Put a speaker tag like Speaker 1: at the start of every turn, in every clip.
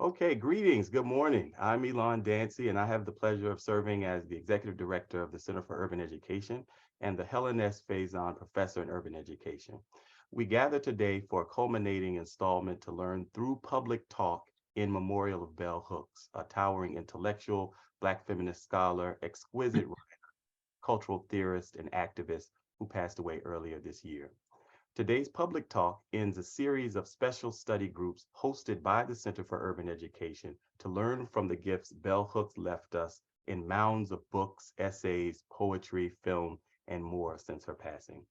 Speaker 1: Okay, greetings. Good morning. I'm Elon Dancy, and I have the pleasure of serving as the Executive Director of the Center for Urban Education and the Helen S. Faison Professor in Urban Education. We gather today for a culminating installment to learn through public talk in memorial of Bell Hooks, a towering intellectual, Black feminist scholar, exquisite cultural theorist, and activist who passed away earlier this year. Today's public talk ends a series of special study groups hosted by the Center for Urban Education to learn from the gifts Bell Hooks left us in mounds of books, essays, poetry, film, and more since her passing.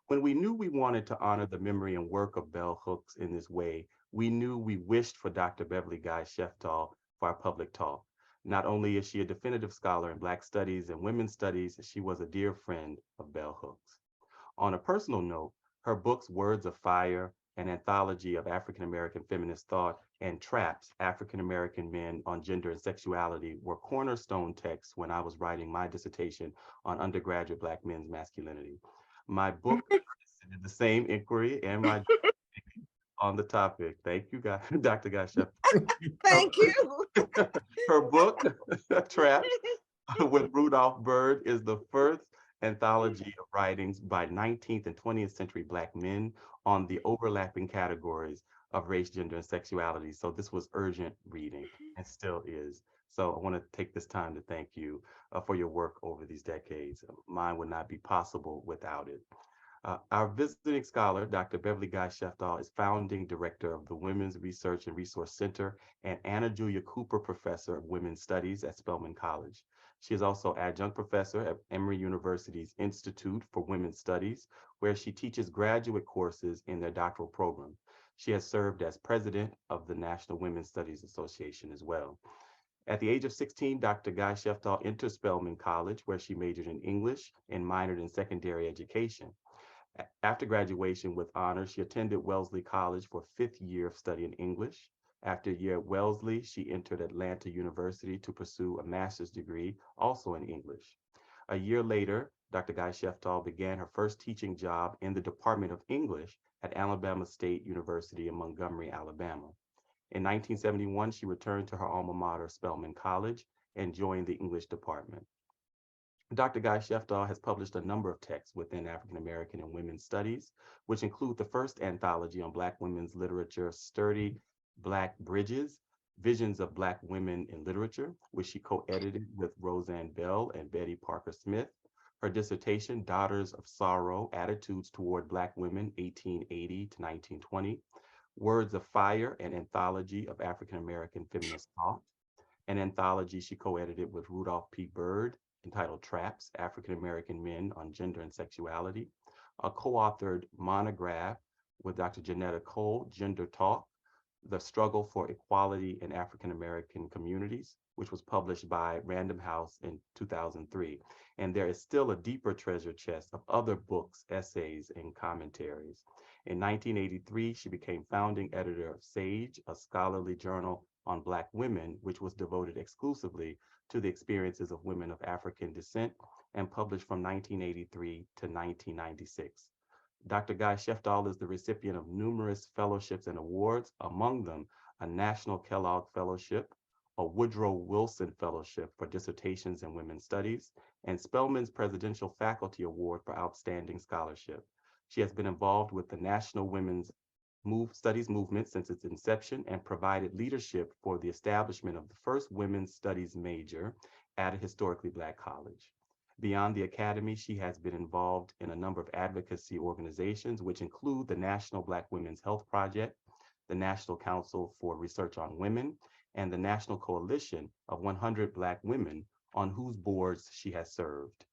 Speaker 1: When we knew we wanted to honor the memory and work of Bell Hooks in this way, we knew we wished for Dr. Beverly Guy-Sheftall for our public talk. Not only is she a definitive scholar in Black studies and women's studies, she was a dear friend of Bell Hooks. On a personal note, her books, Words of Fire, an anthology of African American feminist thought, and Traps, African American Men on Gender and Sexuality, were cornerstone texts when I was writing my dissertation on undergraduate Black men's masculinity. My book did the same inquiry and my on the topic. Thank you, guys, Dr. Gashep.
Speaker 2: Thank you.
Speaker 1: Her book, Traps, with Rudolph Byrd is the first anthology of writings by 19th and 20th century Black men on the overlapping categories of race, gender, and sexuality. So this was urgent reading and still is. So I want to take this time to thank you for your work over these decades. Mine would not be possible without it. Our visiting scholar, Dr. Beverly Guy-Sheftall, is founding director of the Women's Research and Resource Center and Anna Julia Cooper Professor of Women's Studies at Spelman College. She is also adjunct professor at Emory University's Institute for Women's Studies, where she teaches graduate courses in their doctoral program. She has served as president of the National Women's Studies Association as well. At the age of 16, Dr. Guy-Sheftall entered Spelman College, where she majored in English and minored in secondary education. After graduation with honors, she attended Wellesley College for a fifth year of studying English. After a year at Wellesley, she entered Atlanta University to pursue a master's degree, also in English. A year later, Dr. Guy Sheftall began her first teaching job in the Department of English at Alabama State University in Montgomery, Alabama. In 1971, she returned to her alma mater, Spelman College, and joined the English department. Dr. Guy Sheftall has published a number of texts within African American and women's studies, which include the first anthology on Black women's literature, Sturdy Black Bridges, Visions of Black Women in Literature, which she co-edited with Roseanne Bell and Betty Parker Smith. Her dissertation, Daughters of Sorrow, Attitudes Toward Black Women, 1880 to 1920, Words of Fire, an anthology of African American feminist thought, an anthology she co-edited with Rudolph P. Byrd entitled Traps, African American Men on Gender and Sexuality, a co-authored monograph with Dr. Janetta Cole, Gender Talk, The Struggle for Equality in African American Communities, which was published by Random House in 2003. And there is still a deeper treasure chest of other books, essays, and commentaries. In 1983, she became founding editor of Sage, a scholarly journal on Black women, which was devoted exclusively to the experiences of women of African descent and published from 1983 to 1996. Dr. Guy Sheftall is the recipient of numerous fellowships and awards, among them a National Kellogg Fellowship, a Woodrow Wilson Fellowship for Dissertations in Women's Studies, and Spelman's Presidential Faculty Award for Outstanding Scholarship. She has been involved with the National Women's Studies movement since its inception and provided leadership for the establishment of the first women's studies major at a historically Black college. Beyond the academy, she has been involved in a number of advocacy organizations, which include the National Black Women's Health Project, the National Council for Research on Women, and the National Coalition of 100 Black Women, on whose boards she has served.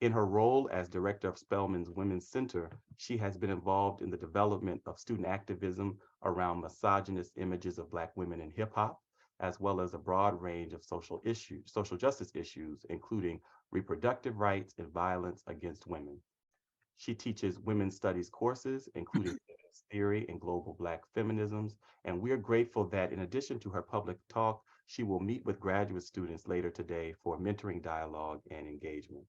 Speaker 1: In her role as director of Spelman's Women's Center, she has been involved in the development of student activism around misogynist images of Black women in hip hop, as well as a broad range of social justice issues, including reproductive rights and violence against women. She teaches women's studies courses, including feminist theory and global Black feminisms, and we're grateful that in addition to her public talk, she will meet with graduate students later today for mentoring dialogue and engagement.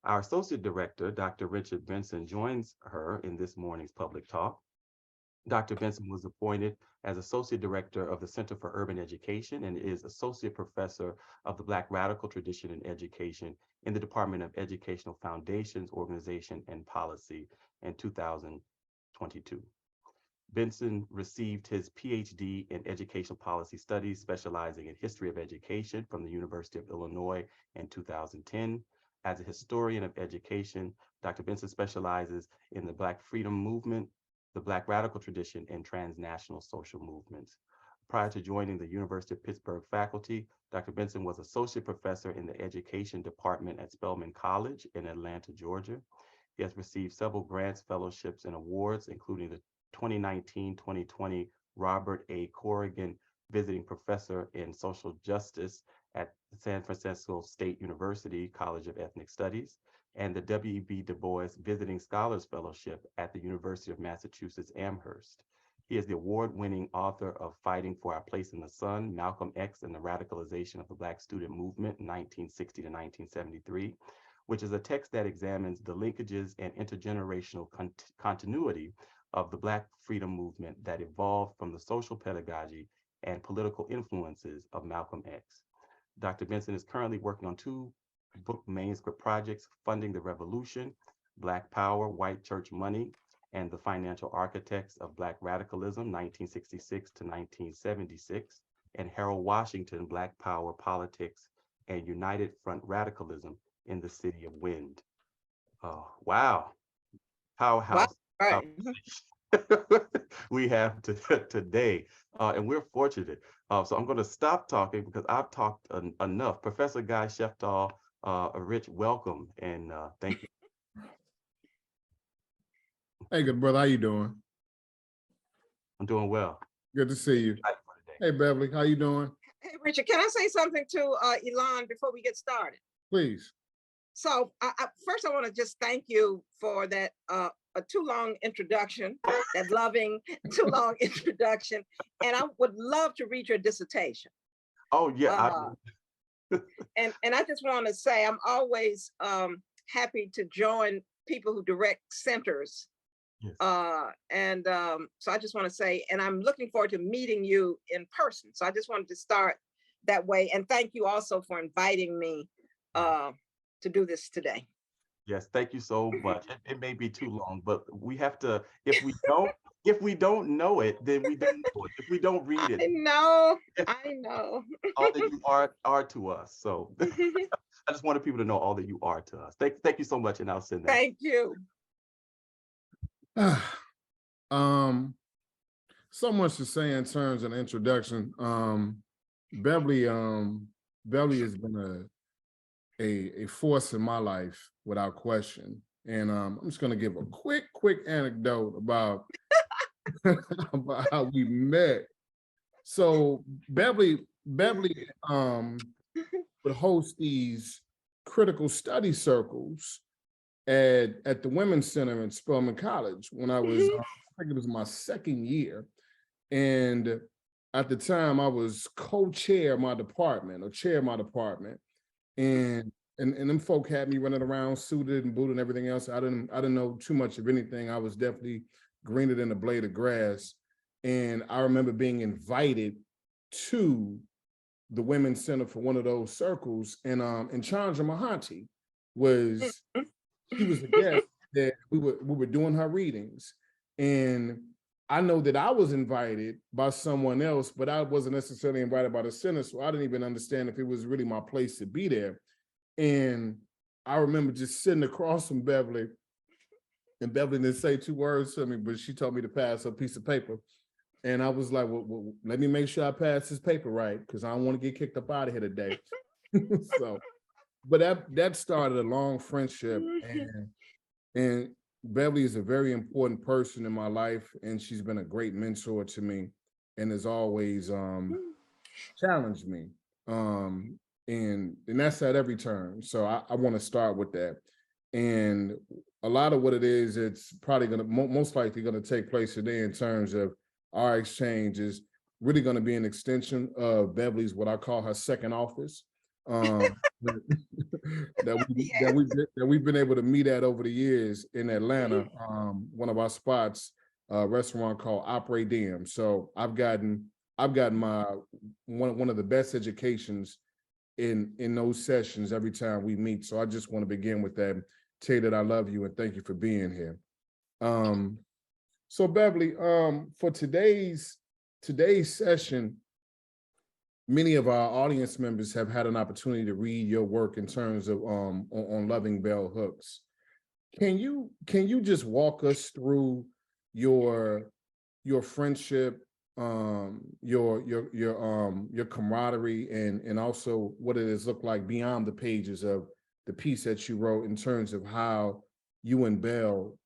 Speaker 1: Our associate director, Dr. Richard Benson, joins her in this morning's public talk. Dr. Benson was appointed as Associate Director of the Center for Urban Education and is Associate Professor of the Black Radical Tradition in Education in the Department of Educational Foundations, Organization, and Policy in 2022. Benson received his PhD in Educational Policy Studies, specializing in history of education from the University of Illinois in 2010. As a historian of education, Dr. Benson specializes in the Black freedom movement, the Black radical tradition, and transnational social movements. Prior to joining the University of Pittsburgh faculty, Dr. Benson was associate professor in the education department at Spelman College in Atlanta, Georgia. He has received several grants, fellowships, and awards, including the 2019-2020 Robert A. Corrigan Visiting Professor in Social Justice at San Francisco State University College of Ethnic Studies, and the W.E.B. Du Bois Visiting Scholars Fellowship at the University of Massachusetts Amherst. He is the award-winning author of Fighting for Our Place in the Sun, Malcolm X and the Radicalization of the Black Student Movement, 1960 to 1973, which is a text that examines the linkages and intergenerational continuity of the Black freedom movement that evolved from the social pedagogy and political influences of Malcolm X. Dr. Benson is currently working on two book manuscript projects: Funding the Revolution, Black Power, White Church Money, and the Financial Architects of Black Radicalism, 1966 to 1976, and Harold Washington, Black Power, Politics, and United Front Radicalism in the City of Wind. Oh, wow.
Speaker 2: Wow.
Speaker 1: Powerhouse
Speaker 2: Right.
Speaker 1: we have today, and we're fortunate. So I'm going to stop talking because I've talked enough. Professor Guy-Sheftall, a rich welcome, and thank you.
Speaker 3: Hey, good brother, how you doing?
Speaker 1: I'm doing well.
Speaker 3: Good to see you. Hey, Beverly, how you doing?
Speaker 2: Hey, Richard, can I say something to Elon before we get started?
Speaker 3: Please.
Speaker 2: So first, I want to just thank you for that a too long introduction, that loving, too long introduction. And I would love to read your dissertation.
Speaker 1: Oh, yeah.
Speaker 2: And I just want to say I'm always happy to join people who direct centers.
Speaker 1: Yes.
Speaker 2: So I just want to say, and I'm looking forward to meeting you in person. So I just wanted to start that way. And thank you also for inviting me to do this today.
Speaker 1: Yes, thank you so much. It may be too long, but we have to, if we don't know it, then we don't know it. If we don't read it.
Speaker 2: I know.
Speaker 1: All that you are to us. So I just wanted people to know all that you are to us. Thank you so much, and I'll send that.
Speaker 2: Thank you.
Speaker 3: So much to say in terms of introduction. Beverly has been a force in my life without question. And I'm just gonna give a quick anecdote about, about how we met. So Beverly would host these critical study circles at the Women's Center in Spelman College when I was, I think it was my second year. And at the time I was co-chair of my department, or chair of my department. And them folk had me running around suited and booted and everything else. I didn't know too much of anything. I was definitely greener than a blade of grass. And I remember being invited to the Women's Center for one of those circles. And Chandra Mahanti was, she was the guest that we were doing her readings. And I know that I was invited by someone else, but I wasn't necessarily invited by the center, so I didn't even understand if it was really my place to be there. And I remember just sitting across from Beverly, and Beverly didn't say two words to me, but she told me to pass a piece of paper. And I was like, well, let me make sure I pass this paper right, because I don't want to get kicked up out of here today. So, but that started a long friendship, and Beverly is a very important person in my life, and she's been a great mentor to me, and has always challenged me. And that's at every turn. So I want to start with that. And a lot of what it is, it's probably going to most likely going to take place today in terms of our exchange is really going to be an extension of Beverly's, what I call her second office. that we've been able to meet at over the years in Atlanta. One of our spots restaurant called Opry Diem. So I've gotten my one of the best educations in those sessions every time we meet. So I just want to begin with that, tell you that I love you and thank you for being here. So Beverly, for today's session, many of our audience members have had an opportunity to read your work in terms of on loving bell hooks. Can you just walk us through your friendship, your camaraderie, and also what it has looked like beyond the pages of the piece that you wrote in terms of how you and Bell,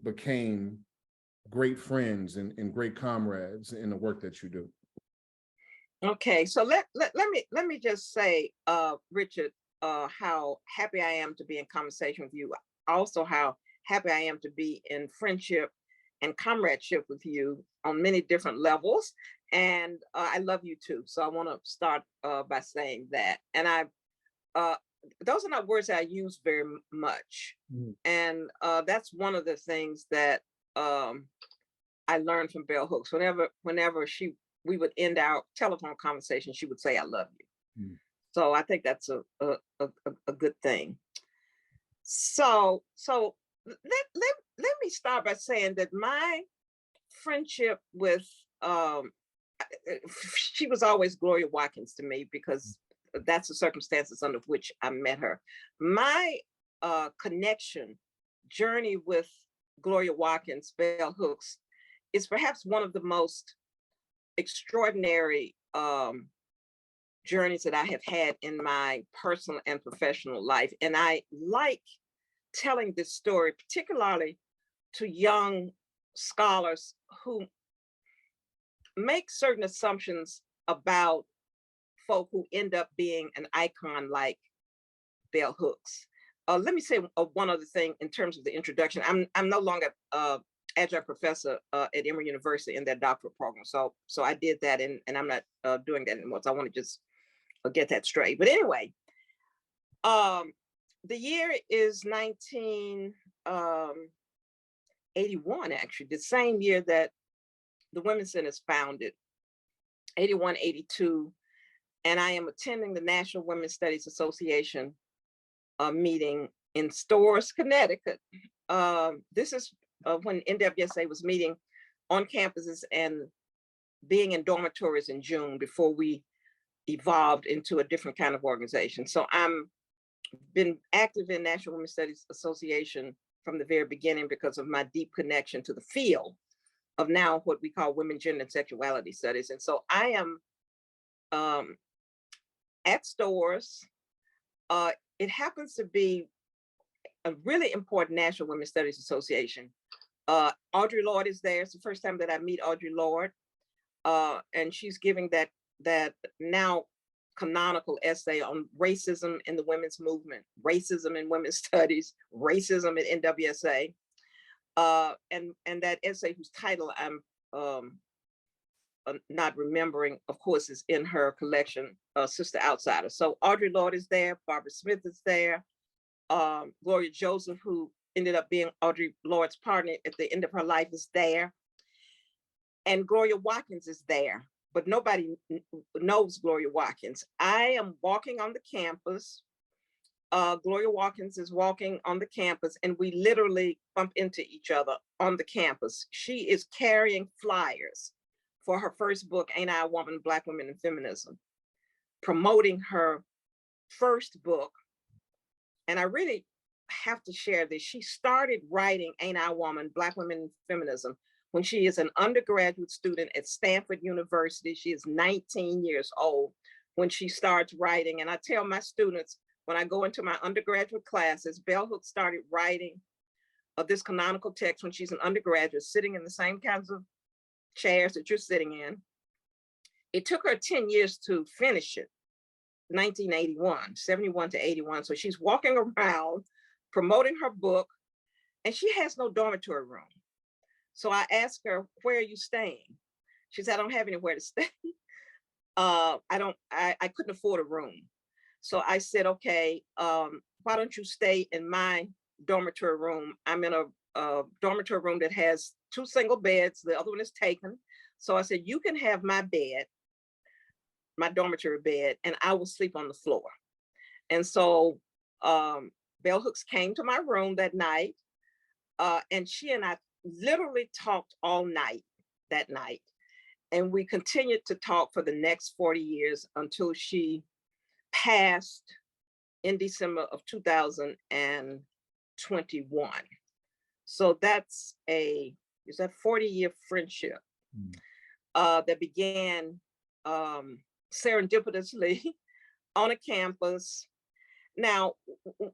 Speaker 3: became great friends and great comrades in the work that you do?
Speaker 2: Okay, so let me just say, Richard, how happy I am to be in conversation with you. Also, how happy I am to be in friendship and comradeship with you on many different levels. And I love you too. So I want to start by saying that. And those are not words that I use very much. And that's one of the things that I learned from Bell Hooks. Whenever we would end our telephone conversation, she would say, "I love you." So I think that's a good thing. So let me start by saying that my friendship with she was always Gloria Watkins to me, because that's the circumstances under which I met her. My journey with Gloria Watkins, Bell Hooks, is perhaps one of the most extraordinary journeys that I have had in my personal and professional life. And I like telling this story, particularly to young scholars who make certain assumptions about folk who end up being an icon like Bell Hooks. Let me say one other thing in terms of the introduction. I'm no longer adjunct professor at Emory University in their doctoral program. So I did that, and I'm not doing that anymore. So I want to just get that straight. But anyway, the year is 1981, actually, the same year that the Women's Center is founded, 81, 82. And I am attending the National Women's Studies Association meeting in Storrs, Connecticut. This is when NWSA was meeting on campuses and being in dormitories in June before we evolved into a different kind of organization. So I'm been active in National Women's Studies Association from the very beginning because of my deep connection to the field of now what we call women, gender, and sexuality studies. And so I am at Storrs. It happens to be a really important National Women's Studies Association. Audre Lorde is there. It's the first time that I meet Audre Lorde. And she's giving that now canonical essay on racism in the women's movement, racism in women's studies, racism in NWSA. And that essay, whose title I'm not remembering, of course, is in her collection, Sister Outsider. So Audre Lorde is there, Barbara Smith is there, Gloria Joseph, who ended up being Audre Lorde's partner at the end of her life, is there. And Gloria Watkins is there, but nobody knows Gloria Watkins. I am walking on the campus. Gloria Watkins is walking on the campus, and we literally bump into each other on the campus. She is carrying flyers for her first book, Ain't I a Woman, Black Women and Feminism, promoting her first book. And I really have to share this. She started writing Ain't I a Woman, Black Women and Feminism when she is an undergraduate student at Stanford University. She is 19 years old when she starts writing. And I tell my students, when I go into my undergraduate classes, Bell Hooks started writing this canonical text when she's an undergraduate, sitting in the same kinds of chairs that you're sitting in. It took her 10 years to finish it, 1981, 71 to 81. So she's walking around promoting her book, and she has no dormitory room. So I asked her, "Where are you staying?" She said, "I don't have anywhere to stay. I couldn't afford a room." So I said, "Okay, why don't you stay in my dormitory room? I'm in a dormitory room that has 2 single beds. The other one is taken. So I said, you can have my bed, my dormitory bed, and I will sleep on the floor. And so Bell Hooks came to my room that night, and she and I literally talked all night that night. And we continued to talk for the next 40 years until she passed in December of 2021. So that's it's a 40-year friendship that began serendipitously on a campus. Now,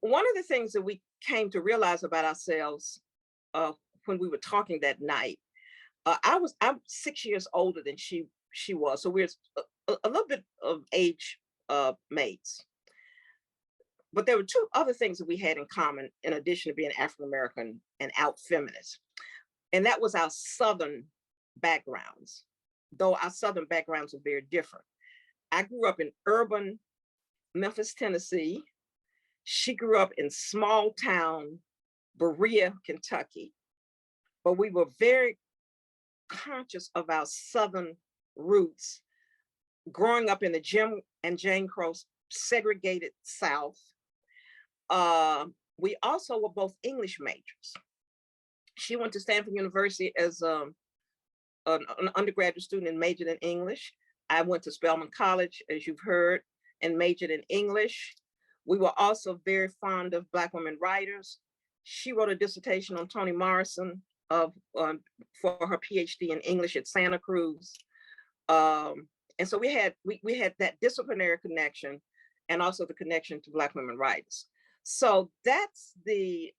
Speaker 2: one of the things that we came to realize about ourselves when we were talking that night, I'm 6 years older than she was, so we're a little bit of age mates. But there were 2 other things that we had in common, in addition to being African American and out feminist, and that was our Southern backgrounds. Though our Southern backgrounds are very different. I grew up in urban Memphis, Tennessee. She grew up in small town Berea, Kentucky. But we were very conscious of our Southern roots, growing up in the Jim and Jane Crow segregated South. We also were both English majors. She went to Stanford University as an undergraduate student and majored in English. I went to Spelman College, as you've heard, and majored in English. We were also very fond of Black women writers. She wrote a dissertation on Toni Morrison for her PhD in English at Santa Cruz. And so we had that disciplinary connection and also the connection to Black women writers. So that's the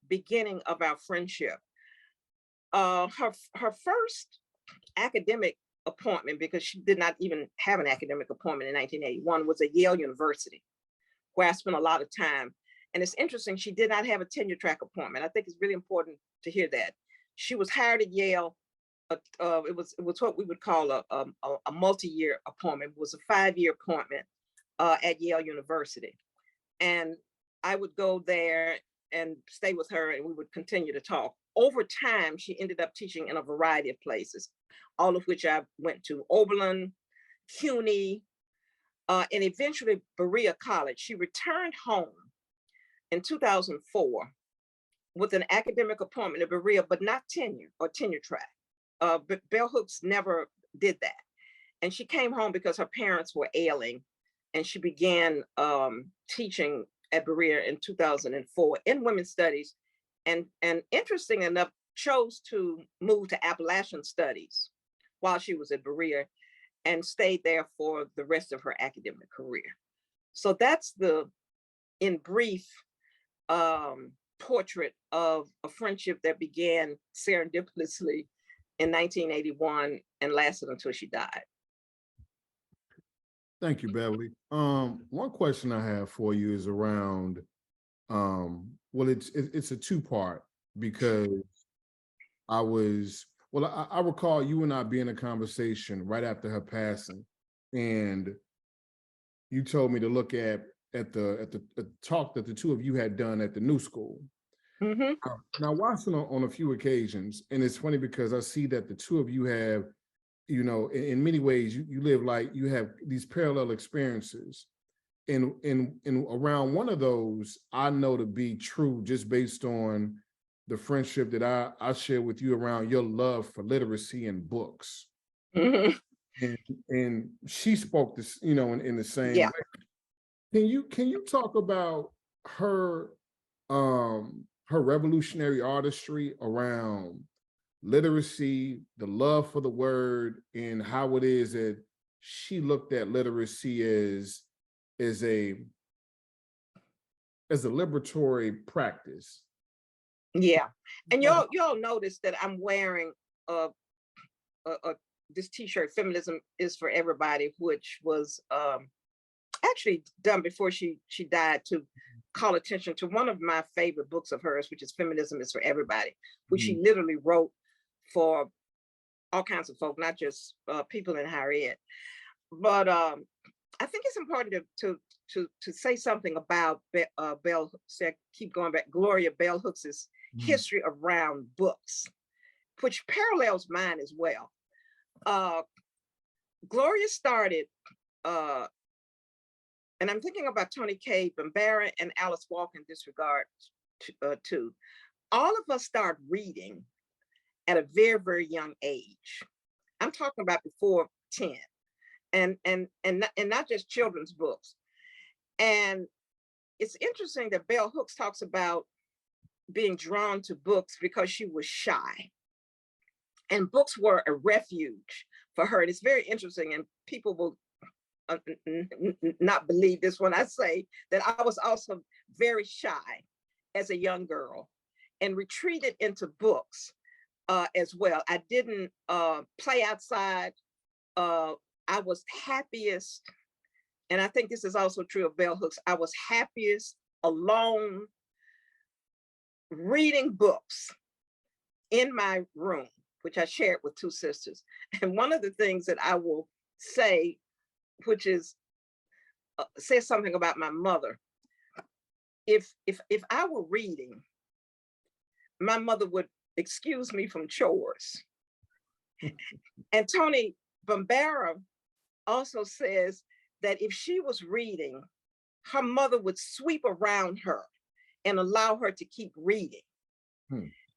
Speaker 2: beginning of our friendship. Her first academic appointment, because she did not even have an academic appointment in 1981, was at Yale University, where I spent a lot of time. And it's interesting, she did not have a tenure track appointment. I think it's really important to hear that. She was hired at Yale. It was what we would call a multi-year appointment. It was a 5-year appointment at Yale University. And I would go there and stay with her, and we would continue to talk. Over time, she ended up teaching in a variety of places, all of which I went to: Oberlin, CUNY, and eventually Berea College. She returned home in 2004 with an academic appointment at Berea, but not tenure or tenure track. But Bell Hooks never did that. And she came home because her parents were ailing, and she began teaching at Berea in 2004 in women's studies, and interesting enough, chose to move to Appalachian studies while she was at Berea and stayed there for the rest of her academic career. So that's in brief, portrait of a friendship that began serendipitously in 1981 and lasted until she died.
Speaker 3: Thank you, Beverly. One question I have for you is around, well, it's a 2-part, because I recall you and I being in a conversation right after her passing, and you told me to look at the talk that the 2 of you had done at the New School.
Speaker 2: Mm-hmm.
Speaker 3: Now, watching on a few occasions, and it's funny because I see that the 2 of you have, you know, in many ways, you live like you have these parallel experiences. And around one of those, I know to be true just based on the friendship that I share with you around your love for literacy and books.
Speaker 2: Mm-hmm.
Speaker 3: And she spoke this, you know, in the same
Speaker 2: Yeah.
Speaker 3: way. Can you talk about her revolutionary artistry around literacy, the love for the word, and how it is that she looked at literacy as a liberatory practice?
Speaker 2: Yeah, and y'all notice that I'm wearing this T-shirt, "Feminism is for Everybody," which was actually done before she died, to call attention to one of my favorite books of hers, which is "Feminism is for Everybody," which she literally wrote for all kinds of folk, not just people in higher ed. But I think it's important to say something about Bell Hooks. Keep going back, Gloria Bell Hooks's history around books. which parallels mine as well. Gloria started, and I'm thinking about Toni Cade Bambara and Alice Walker in this regard too. All of us start reading at a very, very young age. I'm talking about before 10, and not just children's books. And it's interesting that Bell Hooks talks about being drawn to books because she was shy. And books were a refuge for her. And it's very interesting, and people will not believe this when I say that I was also very shy as a young girl and retreated into books as well. I didn't play outside. I was happiest, and I think this is also true of Bell Hooks, I was happiest alone reading books in my room, which I shared with two sisters. And one of the things that I will say, which is says something about my mother. If I were reading, my mother would excuse me from chores. And Toni Bambara also says that if she was reading, her mother would sweep around her and allow her to keep reading.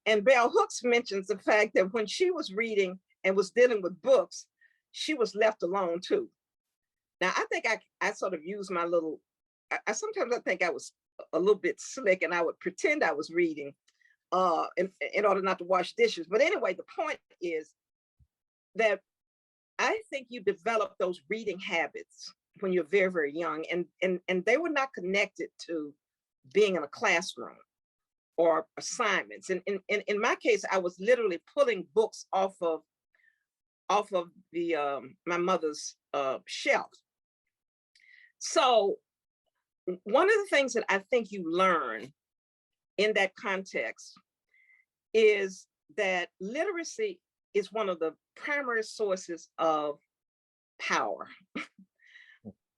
Speaker 2: And Bell Hooks mentions the fact that when she was reading and was dealing with books, she was left alone too. Now, I think I sort of used my little, sometimes I think I was a little bit slick and I would pretend I was reading in order not to wash dishes. But anyway, the point is that I think you develop those reading habits when you're very, very young, and they were not connected to being in a classroom or assignments. And in my case, I was literally pulling books off of the my mother's shelf. So one of the things that I think you learn in that context is that literacy is one of the primary sources of power.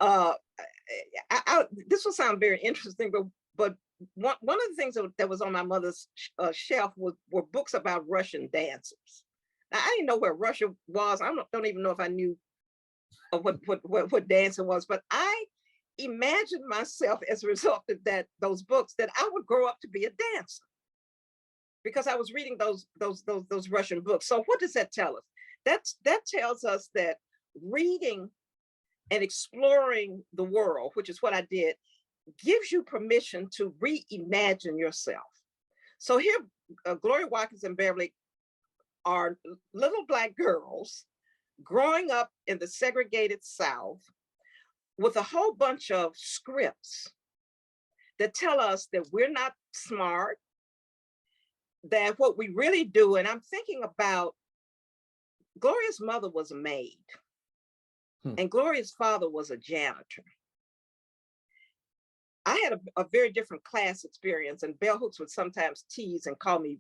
Speaker 2: This will sound very interesting, but one of the things that was on my mother's shelf were books about Russian dancers. Now, I didn't know where Russia was. I don't even know if I knew what dancing was, but I imagined myself as a result of those books that I would grow up to be a dancer because I was reading those Russian books. So what does that tell us? That tells us that reading and exploring the world, which is what I did, gives you permission to reimagine yourself. So here, Gloria Watkins and Beverly are little Black girls growing up in the segregated South with a whole bunch of scripts that tell us that we're not smart, that what we really do, and I'm thinking about Gloria's mother was a maid, and Gloria's father was a janitor. I had a very different class experience, and Bell Hooks would sometimes tease and call me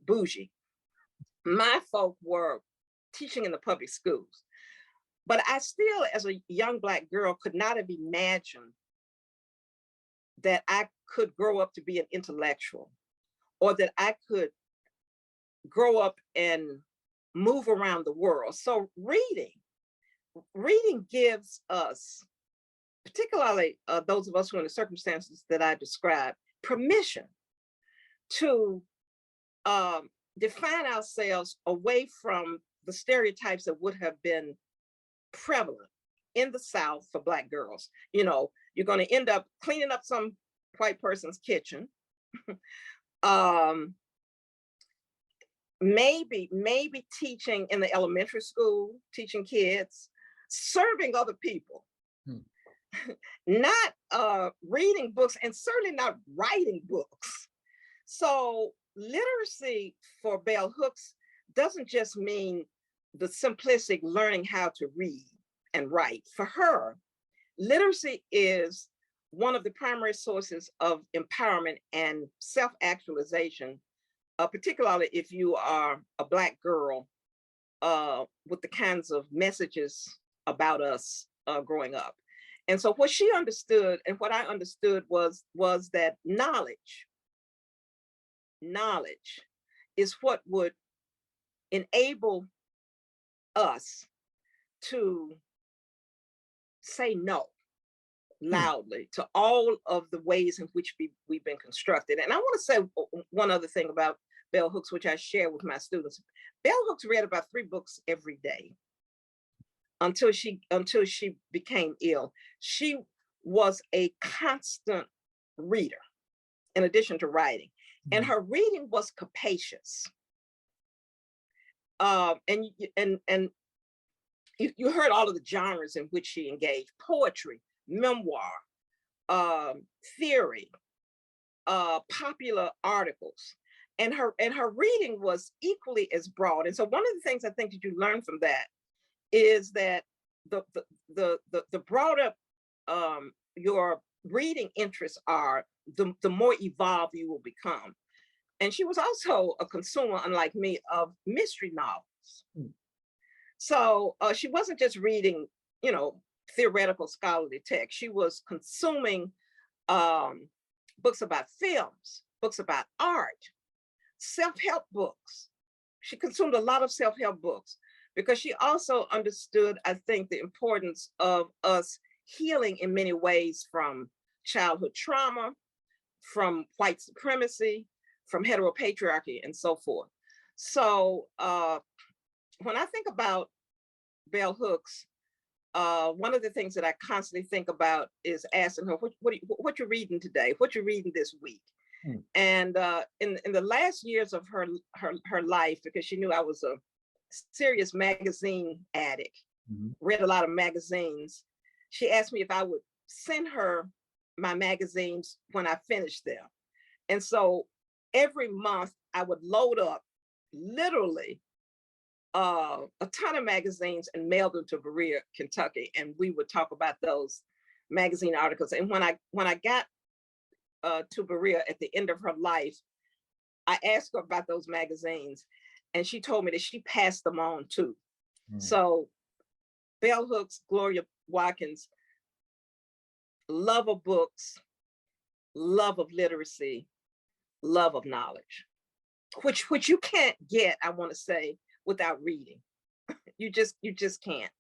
Speaker 2: bougie. My folk were teaching in the public schools, but I still, as a young Black girl, could not have imagined that I could grow up to be an intellectual, or that I could grow up and move around the world. So reading gives us, particularly those of us who are in the circumstances that I described, permission to define ourselves away from the stereotypes that would have been prevalent in the South for Black girls. You know, you're going to end up cleaning up some white person's kitchen. Maybe teaching in the elementary school, teaching kids, serving other people. Not reading books, and certainly not writing books. So literacy for Bell Hooks doesn't just mean the simplistic learning how to read and write. For her, literacy is one of the primary sources of empowerment and self-actualization, particularly if you are a Black girl with the kinds of messages about us growing up. And so what she understood and what I understood was that knowledge is what would enable us to say no loudly to all of the ways in which we've been constructed. And I want to say one other thing about Bell Hooks, which I share with my students. Bell Hooks read about 3 books every day until she became ill. She was a constant reader in addition to writing, and her reading was capacious. And you heard all of the genres in which she engaged: poetry, memoir, theory, popular articles, and her reading was equally as broad. And so one of the things I think that you learn from that is that the broader your reading interests are, the more evolved you will become. And she was also a consumer, unlike me, of mystery novels. So she wasn't just reading, theoretical scholarly text. She was consuming books about films, books about art, self-help books. She consumed a lot of self-help books because she also understood, I think, the importance of us healing in many ways from childhood trauma, from white supremacy, from heteropatriarchy, and so forth. So when I think about Bell Hooks, one of the things that I constantly think about is asking her, what you're reading today? What you're reading this week? And in the last years of her life, because she knew I was a serious magazine addict, read a lot of magazines, she asked me if I would send her my magazines when I finished them. And so every month I would load up literally a ton of magazines and mail them to Berea, Kentucky, and we would talk about those magazine articles. And when I got to Berea at the end of her life, I asked her about those magazines, and she told me that she passed them on too. So Bell Hooks, Gloria Watkins, love of books, love of literacy, love of knowledge, which you can't get, I want to say, without reading. You just can't.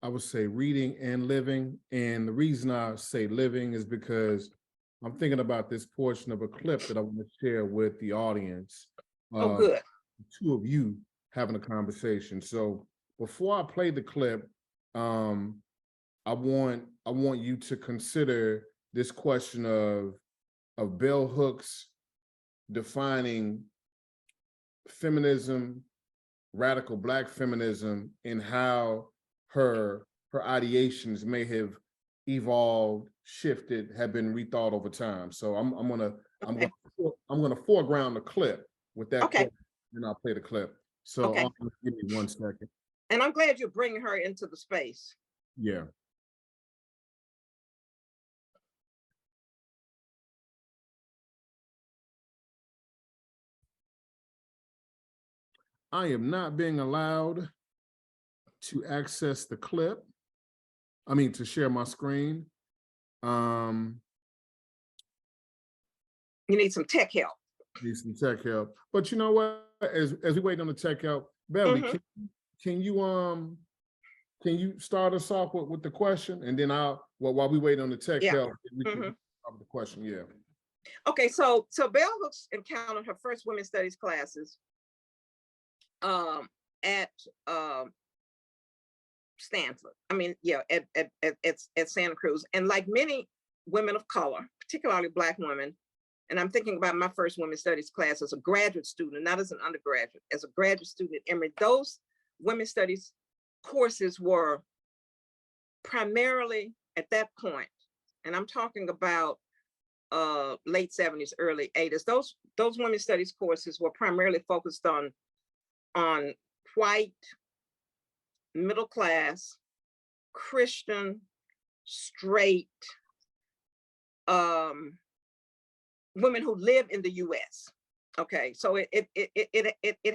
Speaker 3: I would say reading and living. And the reason I say living is because I'm thinking about this portion of a clip that I want to share with the audience.
Speaker 2: Oh, good.
Speaker 3: The two of you having a conversation. So before I play the clip, I want you to consider this question of Bell Hooks defining feminism, radical Black feminism, and how her ideations may have evolved, shifted, have been rethought over time. So I'm gonna foreground the clip with that.
Speaker 2: Okay.
Speaker 3: And I'll play the clip. So
Speaker 2: okay.
Speaker 3: Give me 1 second.
Speaker 2: And I'm glad you're bringing her into the space.
Speaker 3: Yeah. I am not being allowed to access the clip. I mean, to share my screen.
Speaker 2: You need some tech help.
Speaker 3: Need some tech help. But you know what? As we wait on the tech help, Beverly, can you start us off with the question, and then while we wait on the tech help, we can start with the question. Yeah.
Speaker 2: Okay, so Bell Hooks encountered her first women's studies classes at Stanford. I mean, yeah, at Santa Cruz. And like many women of color, particularly Black women, and I'm thinking about my first women's studies class as a graduate student, not as an undergraduate, as a graduate student at Emory. Those women's studies courses were primarily at that point, and I'm talking about late 70s, early 80s. Those women's studies courses were primarily focused on white, middle class, Christian, straight women who live in the U.S. Okay, so it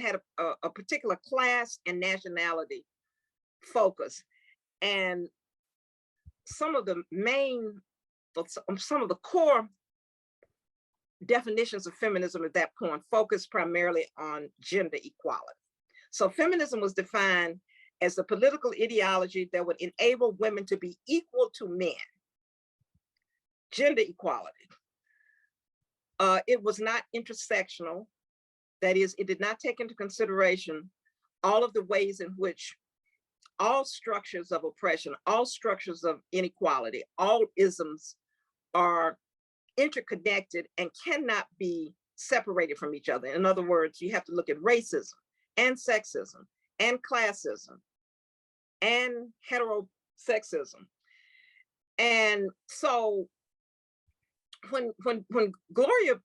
Speaker 2: had a particular class and nationality focus, and some of the core definitions of feminism at that point focused primarily on gender equality. So feminism was defined as the political ideology that would enable women to be equal to men. Gender equality. It was not intersectional. That is, it did not take into consideration all of the ways in which all structures of oppression, all structures of inequality, all isms are interconnected and cannot be separated from each other. In other words, you have to look at racism and sexism and classism and heterosexism. And so when Gloria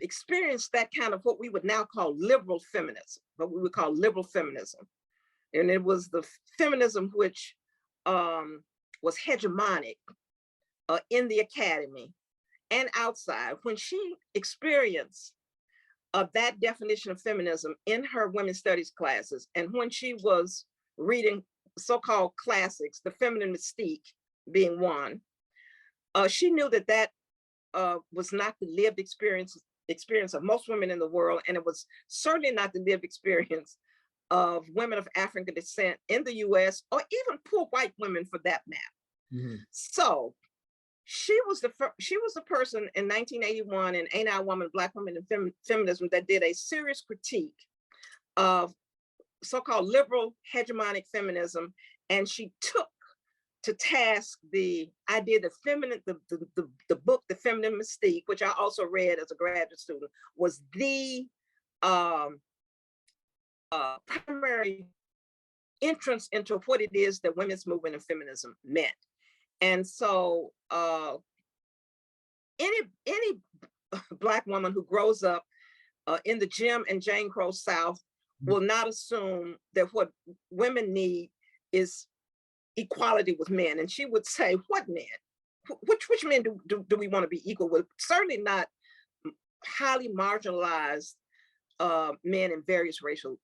Speaker 2: experienced that kind of what we would now call liberal feminism, what we would call liberal feminism, and it was the feminism which was hegemonic in the academy and outside. When she experienced that definition of feminism in her women's studies classes, and when she was reading so-called classics, the feminine mystique being one, she knew that that was not the lived experience of most women in the world, and it was certainly not the lived experience of women of African descent in the US, or even poor white women for that matter. Mm-hmm. So she was the person in 1981 in Ain't I a Woman, Black Women in Feminism that did a serious critique of so-called liberal hegemonic feminism, and she took to task the idea that the book, The Feminine Mystique, which I also read as a graduate student, was the primary entrance into what it is that women's movement and feminism meant. And so any Black woman who grows up in the Jim and Jane Crow South will not assume that what women need is equality with men. And she would say, what men? Which men do we want to be equal with? Certainly not highly marginalized men in various racial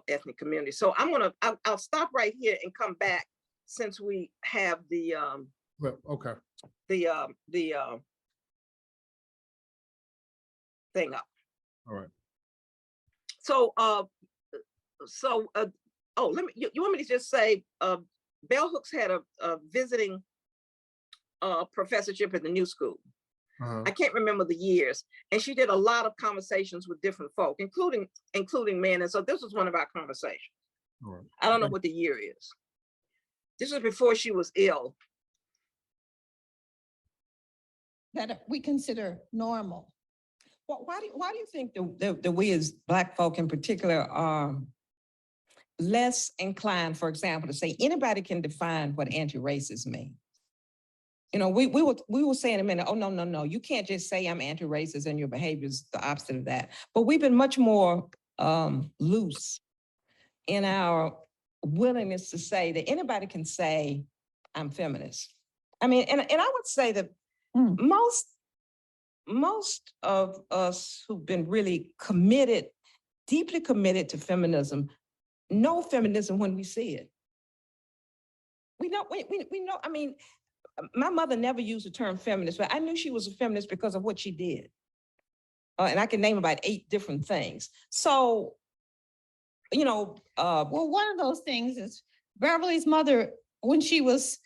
Speaker 2: ethnic communities. So I'll stop right here and come back, since we have the
Speaker 3: okay,
Speaker 2: the thing up.
Speaker 3: All right.
Speaker 2: So let me, you want me to just say, Bell Hooks had a visiting professorship at the New School. Uh-huh. I can't remember the years, and she did a lot of conversations with different folk, including men. And so this was one of our conversations. Right. I don't know what the year is. This was before she was ill.
Speaker 4: That we consider normal. Well, why do you think that we as Black folk in particular are less inclined, for example, to say anybody can define what anti-racist means? You know, we will say in a minute, oh, no, you can't just say I'm anti-racist and your behavior is the opposite of that. But we've been much more loose in our willingness to say that anybody can say I'm feminist. I mean, and I would say that most of us who've been really committed, deeply committed to feminism, know feminism when we see it. We know, I mean, my mother never used the term feminist, but I knew she was a feminist because of what she did. And I can name about 8 different things. So, you know.
Speaker 5: Well, one of those things is Beverly's mother, when she was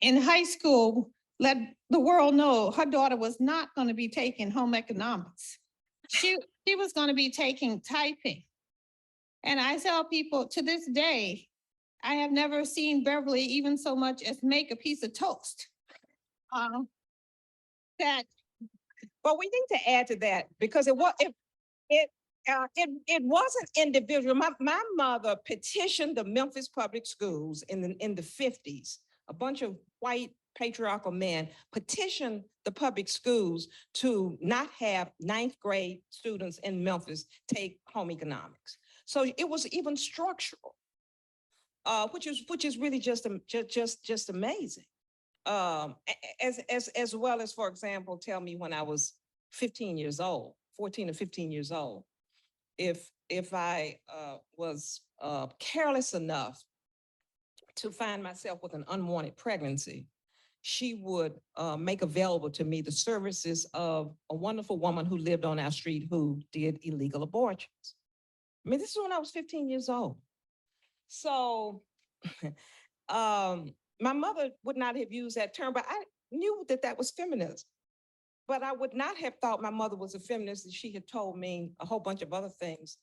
Speaker 5: in high school, let the world know her daughter was not going to be taking home economics. She was going to be taking typing. And I tell people to this day, I have never seen Beverly even so much as make a piece of toast.
Speaker 4: But we need to add to that, because it wasn't individual. My mother petitioned the Memphis public schools in the 50s. A bunch of white patriarchal men petitioned the public schools to not have 9th grade students in Memphis take home economics. So it was even structural, which is really just amazing. As well as, for example, tell me when I was 14 or 15 years old, if I was careless enough to find myself with an unwanted pregnancy, she would make available to me the services of a wonderful woman who lived on our street who did illegal abortions. I mean, this is when I was 15 years old. So my mother would not have used that term, but I knew that that was feminism. But I would not have thought my mother was a feminist if she had told me a whole bunch of other things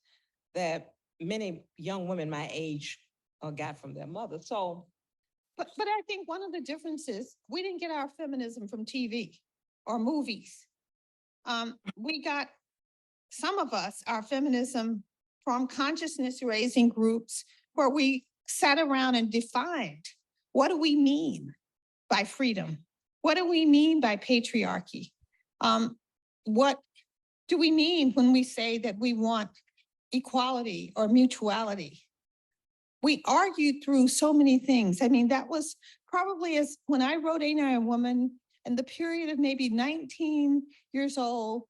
Speaker 4: that many young women my age got from their mother. So,
Speaker 5: But I think one of the differences, we didn't get our feminism from TV or movies. We got, some of us, our feminism from consciousness raising groups where we sat around and defined, what do we mean by freedom? What do we mean by patriarchy? What do we mean when we say that we want equality or mutuality? We argued through so many things. I mean, that was probably as when I wrote Ain't I a Woman, in the period of maybe 19 years old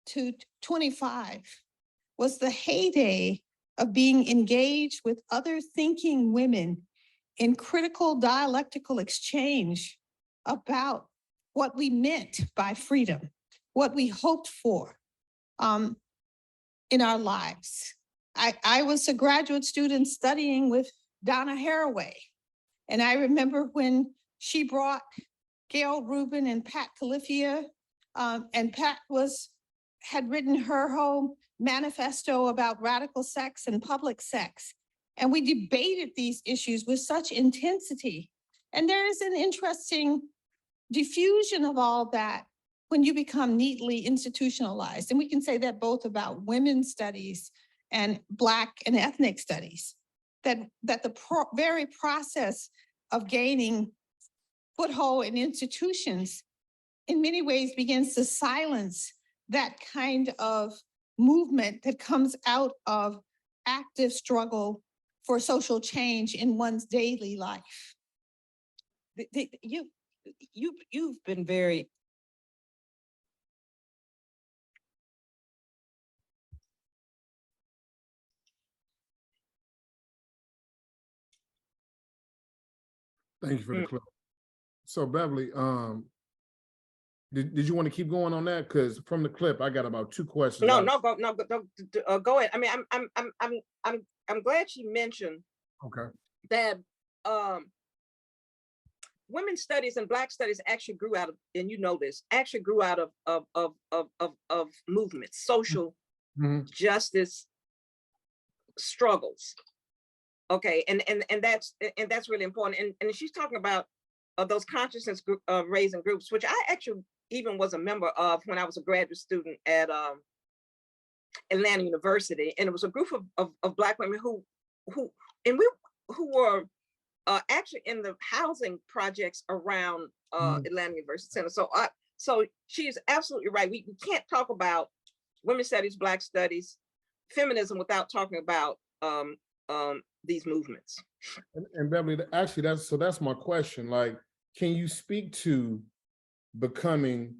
Speaker 5: to 25 was the heyday of being engaged with other thinking women in critical dialectical exchange about what we meant by freedom, what we hoped for in our lives. I was a graduate student studying with Donna Haraway. And I remember when she brought Gail Rubin and Pat Califia, and Pat had written her whole manifesto about radical sex and public sex. And we debated these issues with such intensity. And there is an interesting diffusion of all that when you become neatly institutionalized. And we can say that both about women's studies and Black and ethnic studies, that the very process of gaining foothold in institutions in many ways begins to silence that kind of movement that comes out of active struggle for social change in one's daily life.
Speaker 4: You've been very
Speaker 3: Thank you for the clip. So Beverly, did you want to keep going on that? Because from the clip, I got about 2 questions.
Speaker 2: Go ahead. I mean, I'm glad she mentioned that women's studies and Black studies actually grew out of, and you know this, actually grew out of movements, social justice struggles. Okay, and that's really important. And she's talking about those consciousness raising groups, which I actually even was a member of when I was a graduate student at Atlanta University, and it was a group of Black women who were actually in the housing projects around Atlanta University Center. So she is absolutely right. We can't talk about women's studies, Black studies, feminism without talking about these movements.
Speaker 3: And Beverly, actually, that's my question. Like, can you speak to becoming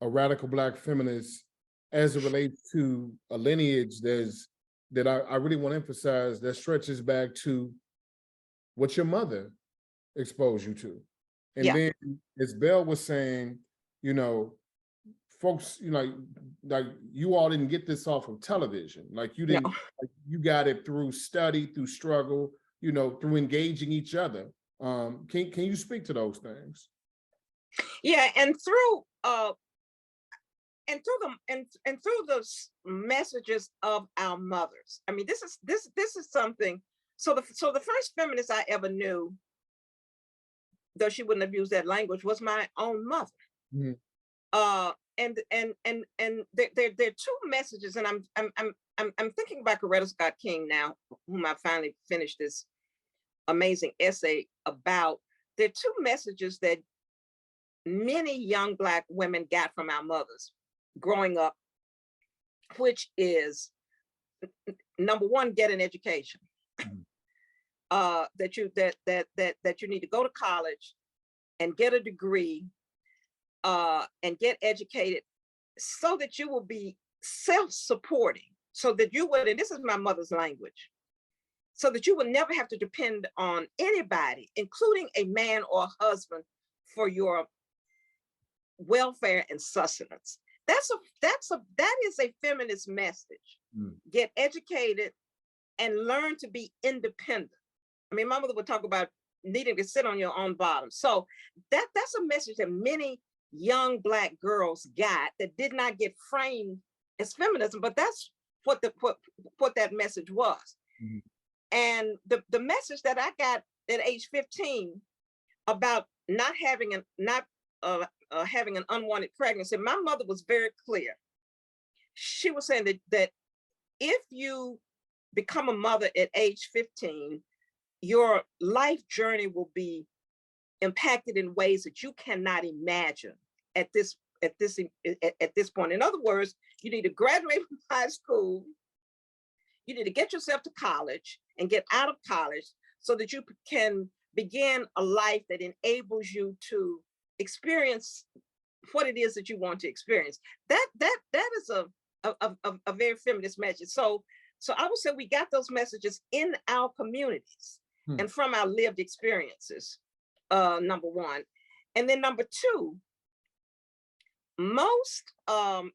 Speaker 3: a radical Black feminist as it relates to a lineage that I really want to emphasize that stretches back to what your mother exposed you to? And then, as Belle was saying, you know, folks, you know, like you all didn't get this off of television. Like you didn't, like, you got it through study, through struggle, you know, through engaging each other. Can you speak to those things? Yeah,
Speaker 2: and through the messages of our mothers. I mean, this is something. So the first feminist I ever knew, though she wouldn't have used that language, was my own mother. And there are 2 messages, and I'm thinking about Coretta Scott King now, whom I finally finished this amazing essay about. There are 2 messages that many young Black women got from our mothers growing up, which is, number 1, get an education. That you need to go to college and get a degree and get educated so that you will be self-supporting, so that you would, and this is my mother's language, so that you will never have to depend on anybody, including a man or a husband, for your welfare and sustenance. That is a feminist message. Get educated and learn to be independent. I mean, my mother would talk about needing to sit on your own bottom. So that's a message that many young Black girls got that did not get framed as feminism, but that's what that message was. Mm-hmm. And the message that I got at age 15 about not having having an unwanted pregnancy, my mother was very clear. She was saying that if you become a mother at age 15, your life journey will be impacted in ways that you cannot imagine at this point. In other words, you need to graduate from high school, you need to get yourself to college and get out of college so that you can begin a life that enables you to experience what it is that you want to experience. That is a very feminist message. So I would say we got those messages in our communities and from our lived experiences, number one. And then number two, most, I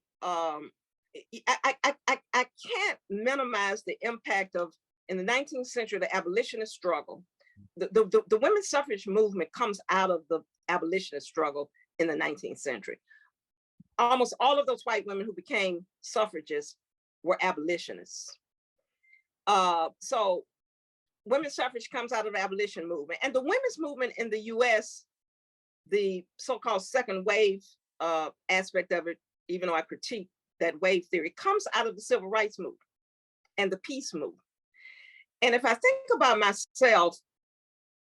Speaker 2: can't minimize the impact of, in the 19th century, the abolitionist struggle. The women's suffrage movement comes out of the abolitionist struggle in the 19th century. Almost all of those white women who became suffragists were abolitionists. So women's suffrage comes out of the abolition movement. And the women's movement in the US, the so-called second wave aspect of it, even though I critique that wave theory, comes out of the civil rights movement and the peace movement. And if I think about myself,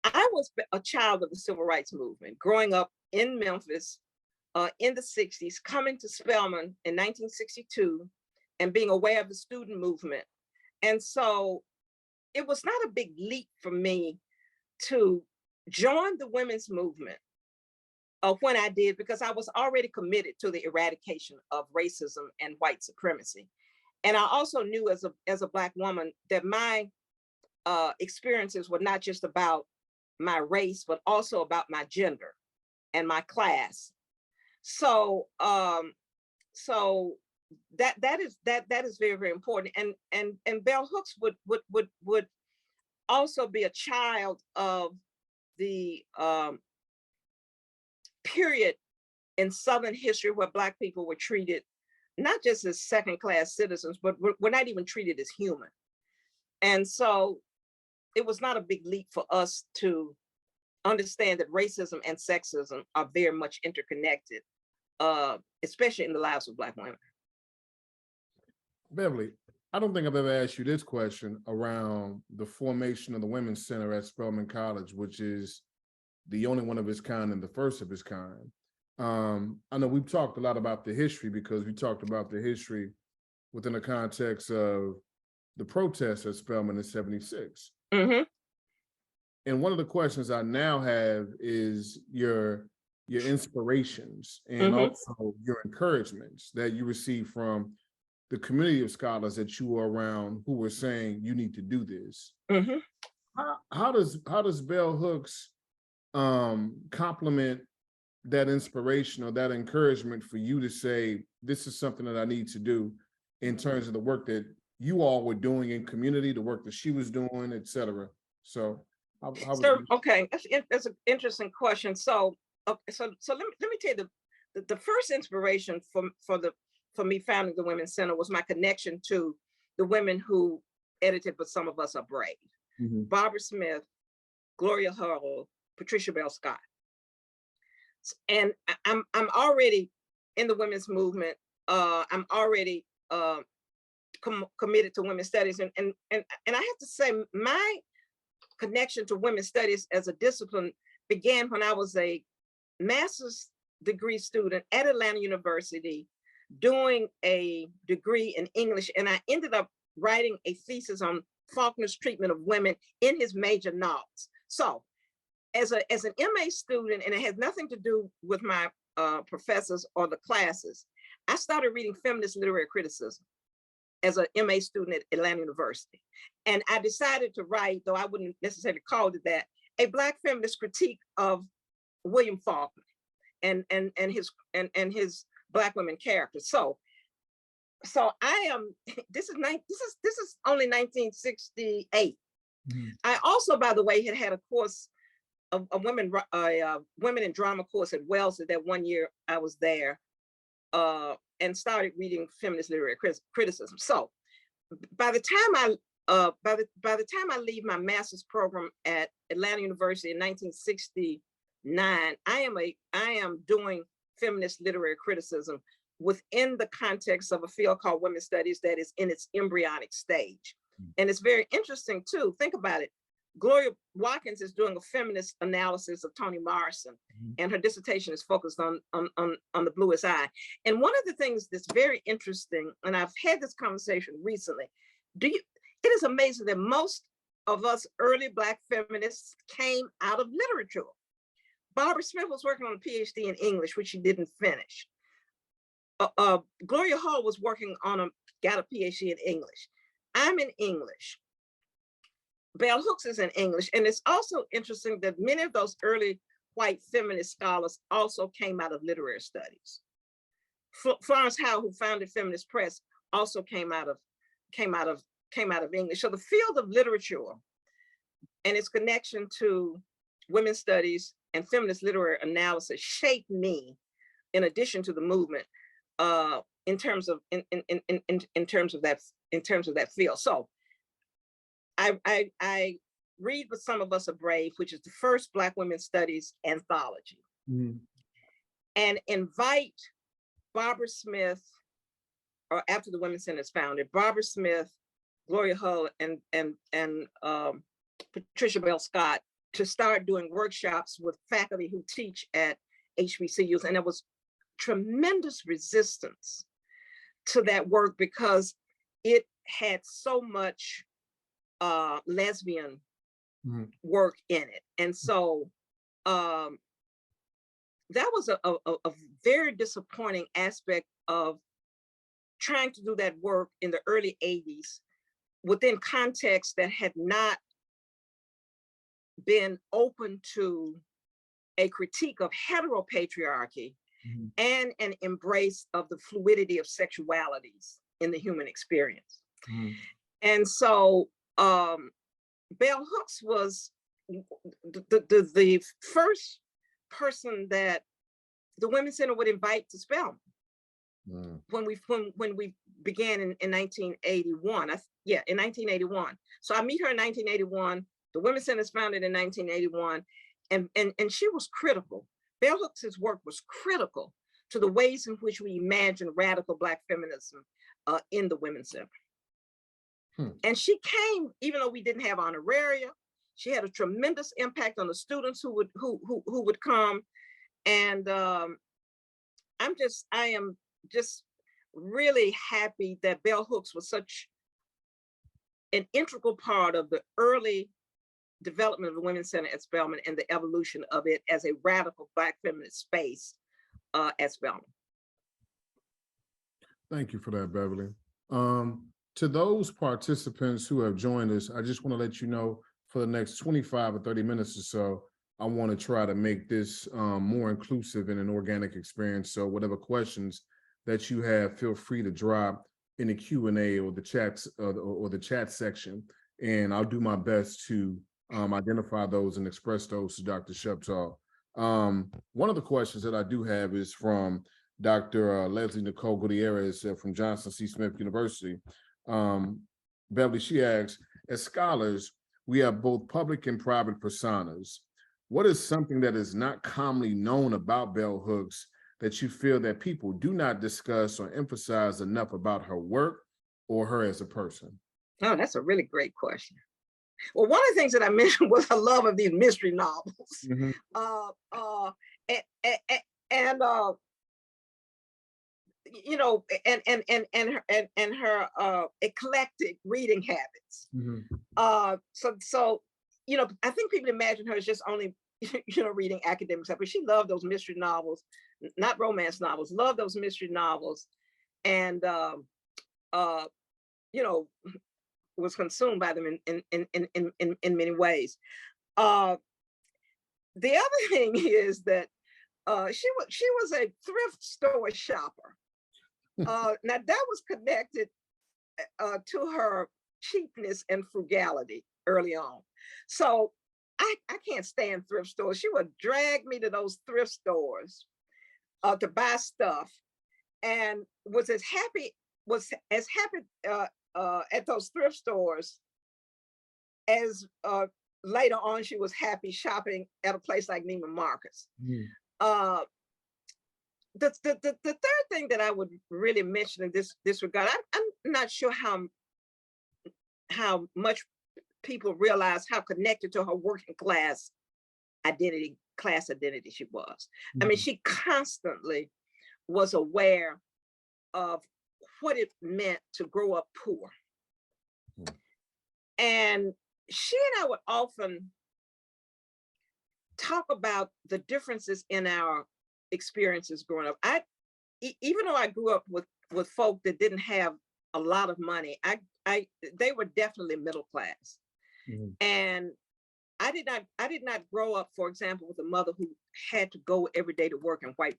Speaker 2: I was a child of the civil rights movement, growing up in Memphis in the 60s, coming to Spelman in 1962 and being aware of the student movement. And so it was not a big leap for me to join the women's movement when I did, because I was already committed to the eradication of racism and white supremacy. And I also knew as a Black woman that my experiences were not just about my race, but also about my gender and my class. So that is very, very important. And Bell Hooks would also be a child of the period in Southern history where Black people were treated not just as second-class citizens, but were not even treated as human. And so it was not a big leap for us to understand that racism and sexism are very much interconnected, especially in the lives of Black women.
Speaker 3: Beverly, I don't think I've ever asked you this question around the formation of the Women's Center at Spelman College, which is the only one of its kind and the first of its kind. I know we've talked a lot about the history because we talked about the history within the context of the protests at Spelman in '76. Mm-hmm. And one of the questions I now have is your inspirations and also your encouragements that you receive from the community of scholars that you were around who were saying you need to do this. Mm-hmm. How does Bell Hooks complement that inspiration or that encouragement for you to say, this is something that I need to do in terms of the work that you all were doing in community, the work that she was doing, et cetera? So,
Speaker 2: okay, that's an interesting question. So let me tell you, the first inspiration for me founding the Women's Center was my connection to the women who edited But Some of Us Are Brave. Mm-hmm. Barbara Smith, Gloria Hull, Patricia Bell Scott. And I'm already in the women's movement. I'm already committed to women's studies. And I have to say, my connection to women's studies as a discipline began when I was a master's degree student at Atlanta University doing a degree in English. And I ended up writing a thesis on Faulkner's treatment of women in his major novels. So as an MA student, and it has nothing to do with my professors or the classes, I started reading feminist literary criticism as an MA student at Atlanta University. And I decided to write, though I wouldn't necessarily call it that, a Black feminist critique of William Faulkner and his Black women characters. So I am, this is only 1968. I also, by the way, had a course of women in drama course at Wellesley that one year I was there, and started reading feminist literary criticism. So by the time I leave my master's program at Atlanta University in 1969, I am doing feminist literary criticism within the context of a field called women's studies that is in its embryonic stage. And it's very interesting too. Think about it. Gloria Watkins is doing a feminist analysis of Toni Morrison, and her dissertation is focused on the bluest eye. And one of the things that's very interesting, and I've had this conversation recently, it is amazing that most of us early Black feminists came out of literature. Barbara Smith was working on a PhD in English, which she didn't finish. Gloria Hall was working on got a PhD in English. I'm in English. Bell Hooks is in English. And it's also interesting that many of those early white feminist scholars also came out of literary studies. Florence Howe, who founded Feminist Press, also came out of English. So the field of literature and its connection to women's studies and feminist literary analysis shaped me, in addition to the movement, in terms of that field. So I read With Some of Us Are Brave, which is the first Black women's studies anthology, and invite Barbara Smith, or after the Women's Center is founded, Barbara Smith, Gloria Hull, and Patricia Bell Scott to start doing workshops with faculty who teach at HBCUs. And there was tremendous resistance to that work because it had so much lesbian work in it. And so that was a very disappointing aspect of trying to do that work in the early 80s within contexts that had not been open to a critique of heteropatriarchy and an embrace of the fluidity of sexualities in the human experience. And so Bell Hooks was the first person that the Women's Center would invite to Spelman when we began in 1981. In 1981. So I meet her in 1981. The Women's Center is founded in 1981, and she was critical. Bell Hooks' work was critical to the ways in which we imagine radical Black feminism in the Women's Center. And she came, even though we didn't have honoraria, she had a tremendous impact on the students who would come. And I am just really happy that Bell Hooks was such an integral part of the early development of the Women's Center at Spelman and the evolution of it as a radical Black feminist space at Spelman.
Speaker 3: Thank you for that, Beverly. To those participants who have joined us, I just want to let you know for the next 25 or 30 minutes or so, I want to try to make this more inclusive and an organic experience. So whatever questions that you have, feel free to drop in the Q&A or the chats or the chat section, and I'll do my best to identify those and express those to Dr. Sheftall. One of the questions that I do have is from Dr. Leslie Nicole Gutierrez from Johnson C. Smith University. Beverly, she asks, as scholars, we have both public and private personas. What is something that is not commonly known about Bell Hooks that you feel that people do not discuss or emphasize enough about her work or her as a person?
Speaker 2: Oh, that's a really great question. Well, one of the things that I mentioned was her love of these mystery novels, you know, and her eclectic reading habits. So you know, I think people imagine her as just only reading academic stuff, but she loved those mystery novels, not romance novels. Loved those mystery novels, and you know, was consumed by them in many ways. the other thing is that she was a thrift store shopper. Now that was connected to her cheapness and frugality early on. So I can't stand thrift stores. She would drag me to those thrift stores to buy stuff, and was as happy at those thrift stores as later on she was happy shopping at a place like Neiman Marcus. Uh, the third thing that I would really mention in this regard, I'm not sure how much people realize how connected to her working class identity she was. I mean, she constantly was aware of what it meant to grow up poor. And she and I would often talk about the differences in our experiences growing up. Even though I grew up with folk that didn't have a lot of money, they were definitely middle class. And I did not grow up, for example, with a mother who had to go every day to work in white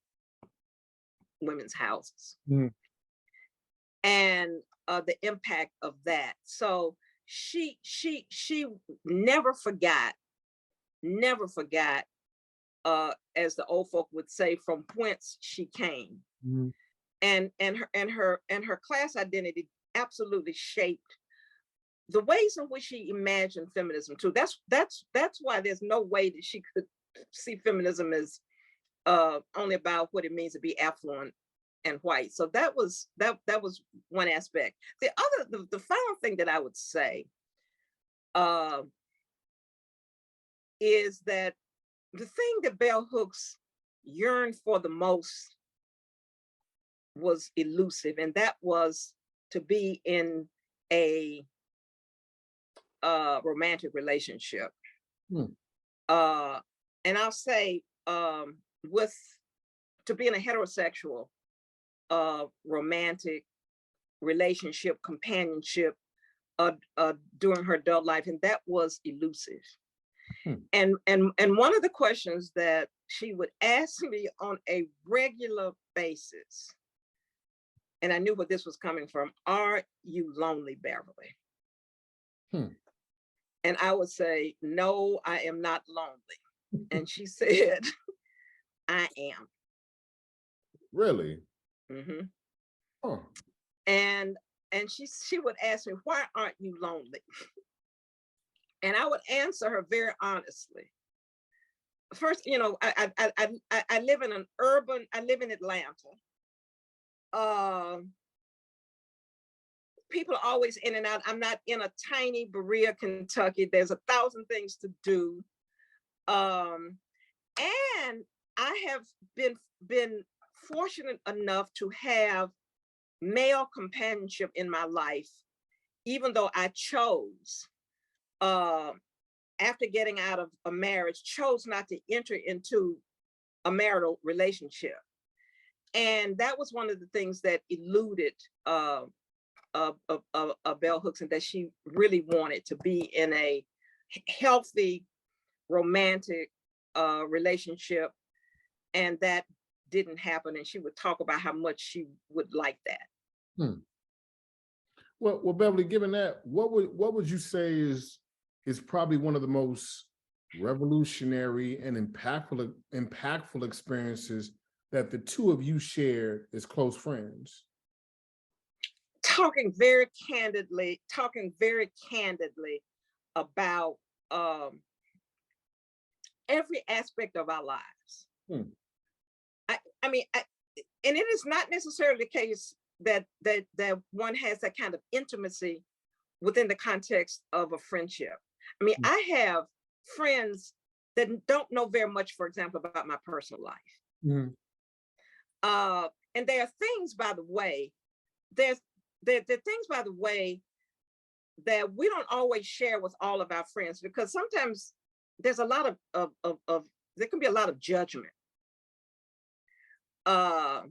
Speaker 2: women's houses. And the impact of that. So she never forgot, as the old folk would say, from whence she came. And her class identity absolutely shaped the ways in which she imagined feminism too. That's why there's no way that she could see feminism as only about what it means to be affluent and white. So that was one aspect. The final thing that I would say is that the thing that bell hooks yearned for the most was elusive, and that was to be in a romantic relationship. And I'll say to be in a heterosexual romantic relationship, companionship during her adult life, and that was elusive. And one of the questions that she would ask me on a regular basis, and I knew where this was coming from: "Are you lonely, Beverly?" And I would say, "No, I am not lonely." And she said, "I am."
Speaker 3: Really?
Speaker 2: And she would ask me, "Why aren't you lonely?" And I would answer her very honestly. First, I live in Atlanta. People are always in and out. I'm not in a tiny Berea, Kentucky. There's 1,000 things to do. And I have been fortunate enough to have male companionship in my life, even though I chose, after getting out of a marriage, chose not to enter into a marital relationship. And that was one of the things that eluded bell hooks, and that she really wanted to be in a healthy, romantic relationship. And that didn't happen. And she would talk about how much she would like that.
Speaker 3: Well, Beverly, given that, what would you say is probably one of the most revolutionary and impactful experiences that the two of you shared as close friends?
Speaker 2: Talking very candidly about every aspect of our lives. I mean, and it is not necessarily the case that one has that kind of intimacy within the context of a friendship. I mean, I have friends that don't know very much, for example, about my personal life. And there are things, by the way, there are things, by the way, that we don't always share with all of our friends, because sometimes there's a lot of there can be a lot of judgment. A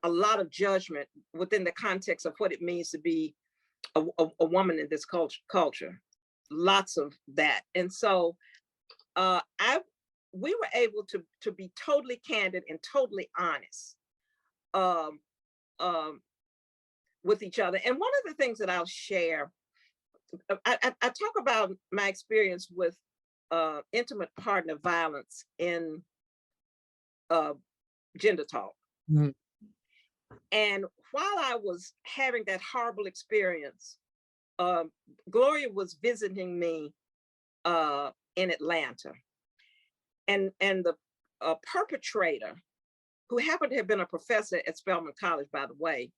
Speaker 2: lot of judgment within the context of what it means to be a woman in this culture. Lots of that. And so I we were able to be totally candid and totally honest um, um, with each other. And one of the things that I'll share, I talk about my experience with intimate partner violence in gender talk.
Speaker 3: Mhm.
Speaker 2: And while I was having that horrible experience, Gloria was visiting me in Atlanta, and the perpetrator, who happened to have been a professor at Spelman College, by the way,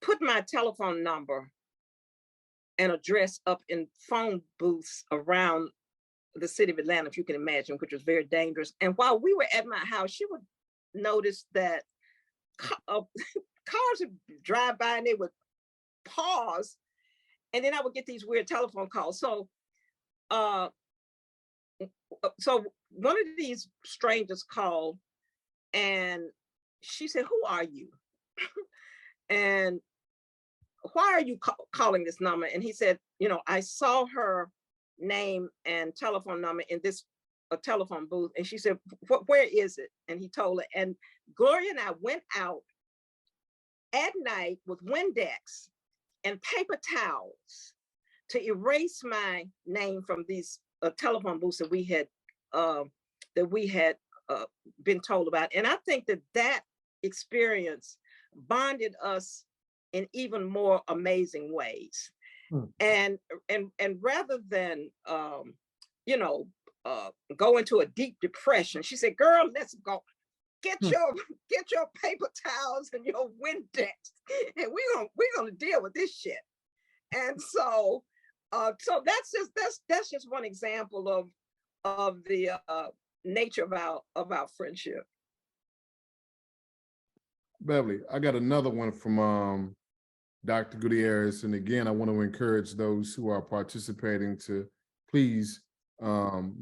Speaker 2: put my telephone number and address up in phone booths around the city of Atlanta, if you can imagine, which was very dangerous. And while we were at my house, she would notice that cars would drive by and they would pause, and then I would get these weird telephone calls. So one of these strangers called, and she said, "Who are you? And why are you calling this number?" And he said, "I saw her name and telephone number in this telephone booth." And she said, "Where is it?" And he told her. And Gloria and I went out at night with Windex and paper towels to erase my name from these telephone booths that we had been told about. And I think that experience bonded us in even more amazing ways. And rather than go into a deep depression, she said, "Girl, let's go. Get your paper towels and your Windex, and we're gonna deal with this shit." And so that's just one example of the nature of our friendship.
Speaker 3: Beverly, I got another one from Dr. Gutierrez. And again, I want to encourage those who are participating to please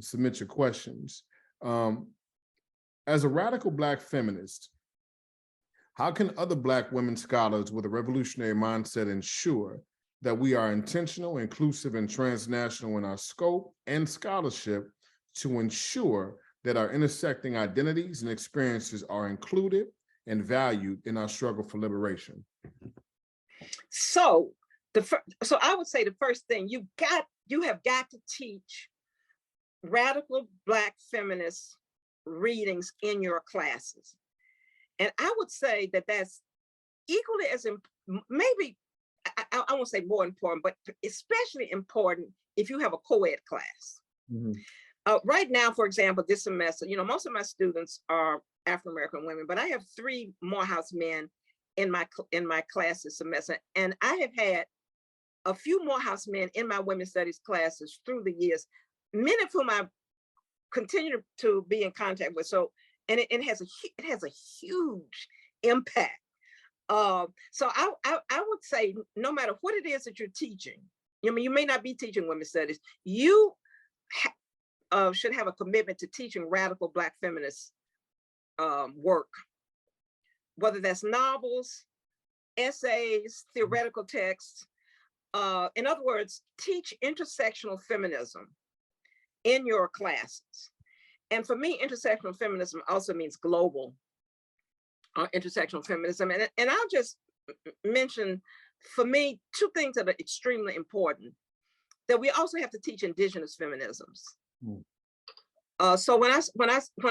Speaker 3: submit your questions. As a radical Black feminist, how can other Black women scholars with a revolutionary mindset ensure that we are intentional, inclusive, and transnational in our scope and scholarship to ensure that our intersecting identities and experiences are included and valued in our struggle for liberation?
Speaker 2: So I would say the first thing, you have got to teach radical Black feminist readings in your classes. And I would say that that's equally as maybe I won't say more important, but especially important if you have a co-ed class.
Speaker 3: Mm-hmm.
Speaker 2: Right now, for example, this semester, most of my students are African-American women, but I have 3 Morehouse men in my class this semester. And I have had a few Morehouse men in my women's studies classes through the years, many of whom I continue to be in contact with. So, and it has a huge impact. So I would say, no matter what it is that you're teaching, you may not be teaching women's studies, you should have a commitment to teaching radical Black feminist work, whether that's novels, essays, theoretical texts. In other words, teach intersectional feminism in your classes. And for me, intersectional feminism also means global intersectional feminism. And I'll just mention, for me, 2 things that are extremely important, that we also have to teach indigenous feminisms. So when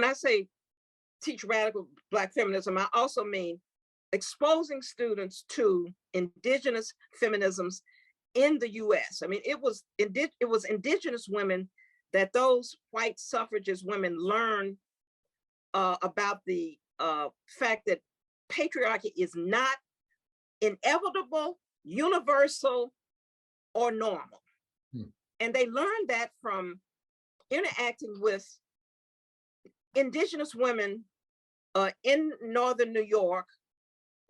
Speaker 2: I say teach radical Black feminism, I also mean exposing students to indigenous feminisms in the US. I mean, it was indigenous women that those white suffragist women learned about the fact that patriarchy is not inevitable, universal, or normal. And they learned that from interacting with indigenous women in Northern New York,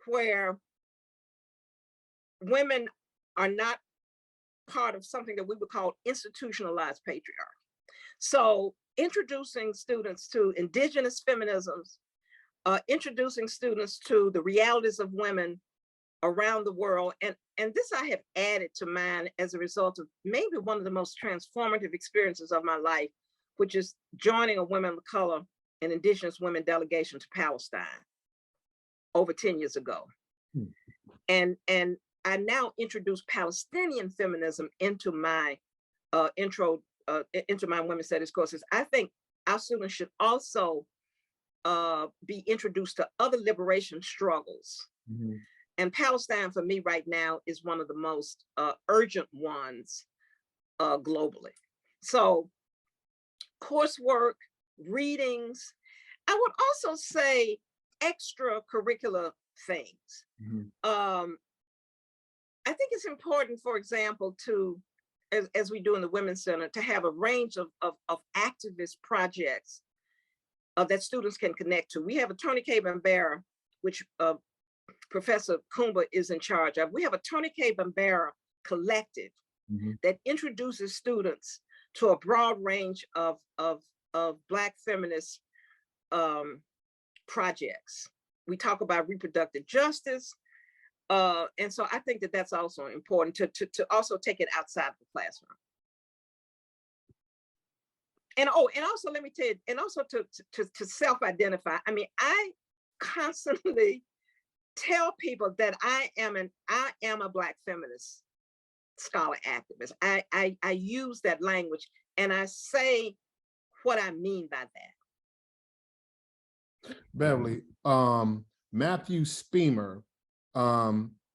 Speaker 2: where women are not part of something that we would call institutionalized patriarchy. So introducing students to indigenous feminisms, introducing students to the realities of women around the world. And this I have added to mine as a result of maybe one of the most transformative experiences of my life, which is joining a women of color and indigenous women delegation to Palestine over 10 years ago. And I now introduce Palestinian feminism into my into my women's studies courses. I think our students should also be introduced to other liberation struggles. And Palestine for me right now is one of the most urgent ones globally. So coursework, readings, I would also say extracurricular things. I think it's important, for example, to, as we do in the Women's Center, to have a range of activist projects that students can connect to. We have a Tony K. Bambara, which Professor Kumba is in charge of. We have a Tony K. Bambara collective that introduces students to a broad range of Black feminist projects. We talk about reproductive justice. And so I think that that's also important to also take it outside the classroom. And also let me tell you, and also to self-identify. I mean, I constantly tell people that I am a Black feminist scholar activist. I use that language and I say what I mean by that.
Speaker 3: Beverly, Matthew Speamer,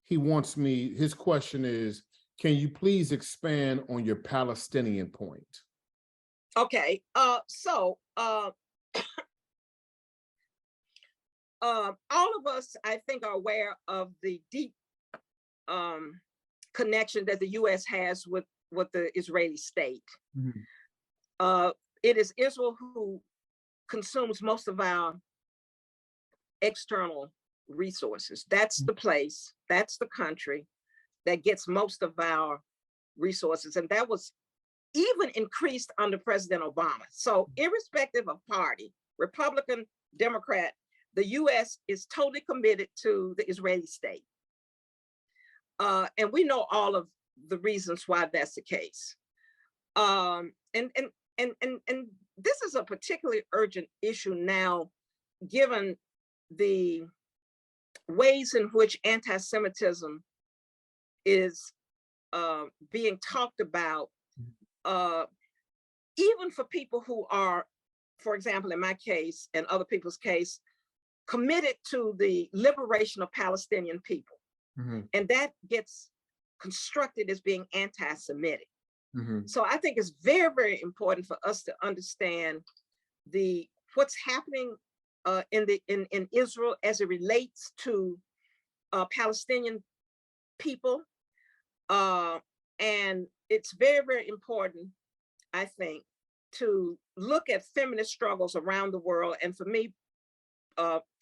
Speaker 3: he wants me, his question is, can you please expand on your Palestinian point?
Speaker 2: Okay, so all of us, I think, are aware of the deep connection that the U.S. has with the Israeli state. It is Israel who consumes most of our external resources. That's the place, that's the country that gets most of our resources. And that was even increased under President Obama. So irrespective of party, Republican, Democrat, the US is totally committed to the Israeli state. And we know all of the reasons why that's the case. And this is a particularly urgent issue now, given the ways in which anti-Semitism is being talked about, even for people who are, for example, in my case and other people's case, committed to the liberation of Palestinian people. And that gets constructed as being anti-Semitic. So I think it's very, very important for us to understand what's happening in Israel as it relates to Palestinian people. And it's very, very important, I think, to look at feminist struggles around the world. And for me,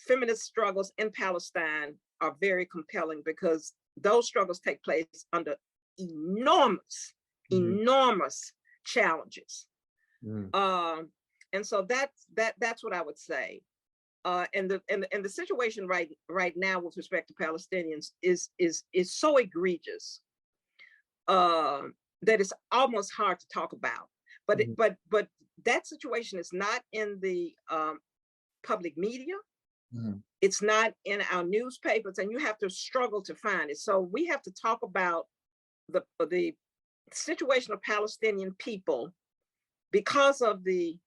Speaker 2: feminist struggles in Palestine are very compelling because those struggles take place under enormous challenges. And so that's what I would say. And the situation right now with respect to Palestinians is so egregious that it's almost hard to talk about. But that situation is not in the public media. It's not in our newspapers, and you have to struggle to find it. So we have to talk about the situation of Palestinian people because of the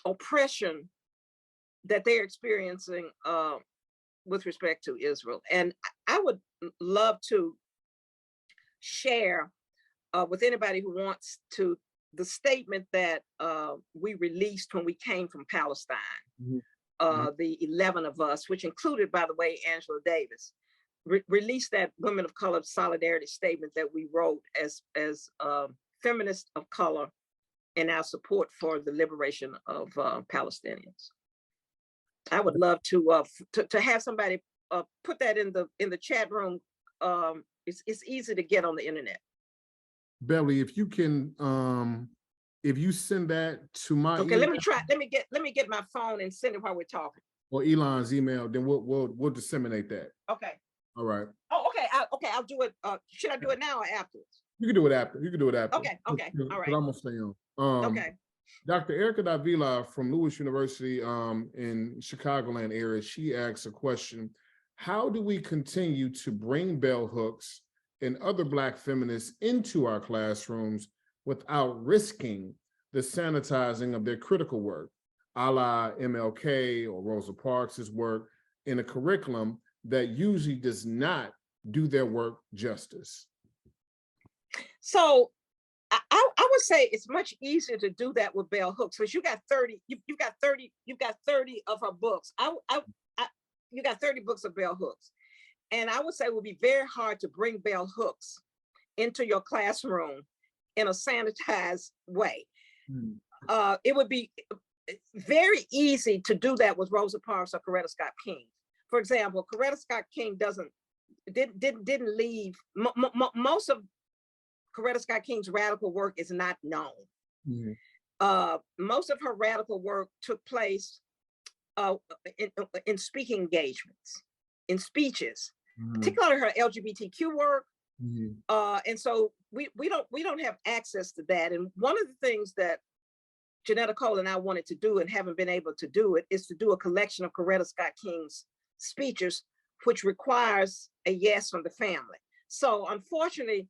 Speaker 2: oppression that they're experiencing with respect to Israel. And I would love to share with anybody who wants to the statement that we released when we came from Palestine, the 11 of us, which included, by the way, Angela Davis, released that Women of Color Solidarity statement that we wrote as feminists of color in our support for the liberation of Palestinians. I would love to have somebody put that in the chat room. It's easy to get on the internet.
Speaker 3: Beverly, if you can, if you send that to my
Speaker 2: okay,
Speaker 3: email,
Speaker 2: let me get my phone and send it while we're talking.
Speaker 3: Or Elon's email, then we'll disseminate that.
Speaker 2: Okay.
Speaker 3: All right.
Speaker 2: Oh, okay. I'll do it. Should I do it now or afterwards?
Speaker 3: You can do it after.
Speaker 2: Okay. All right.
Speaker 3: I'm gonna stay on.
Speaker 2: Okay.
Speaker 3: Dr. Erica Davila from Lewis University in Chicagoland area, she asks a question: how do we continue to bring bell hooks and other Black feminists into our classrooms without risking the sanitizing of their critical work, a la MLK or Rosa Parks' work, in a curriculum that usually does not do their work justice?
Speaker 2: So I would say it's much easier to do that with bell hooks, because you got 30, you've got 30 of her books. You got 30 books of bell hooks. And I would say it would be very hard to bring bell hooks into your classroom in a sanitized way. It would be very easy to do that with Rosa Parks or Coretta Scott King. For example, Coretta Scott King didn't leave. Most of Coretta Scott King's radical work is not known. Most of her radical work took place in speaking engagements, in speeches, particularly her LGBTQ work. And so we don't have access to that. And one of the things that Janetta Cole and I wanted to do and haven't been able to do it is to do a collection of Coretta Scott King's speeches, which requires a yes from the family. So unfortunately,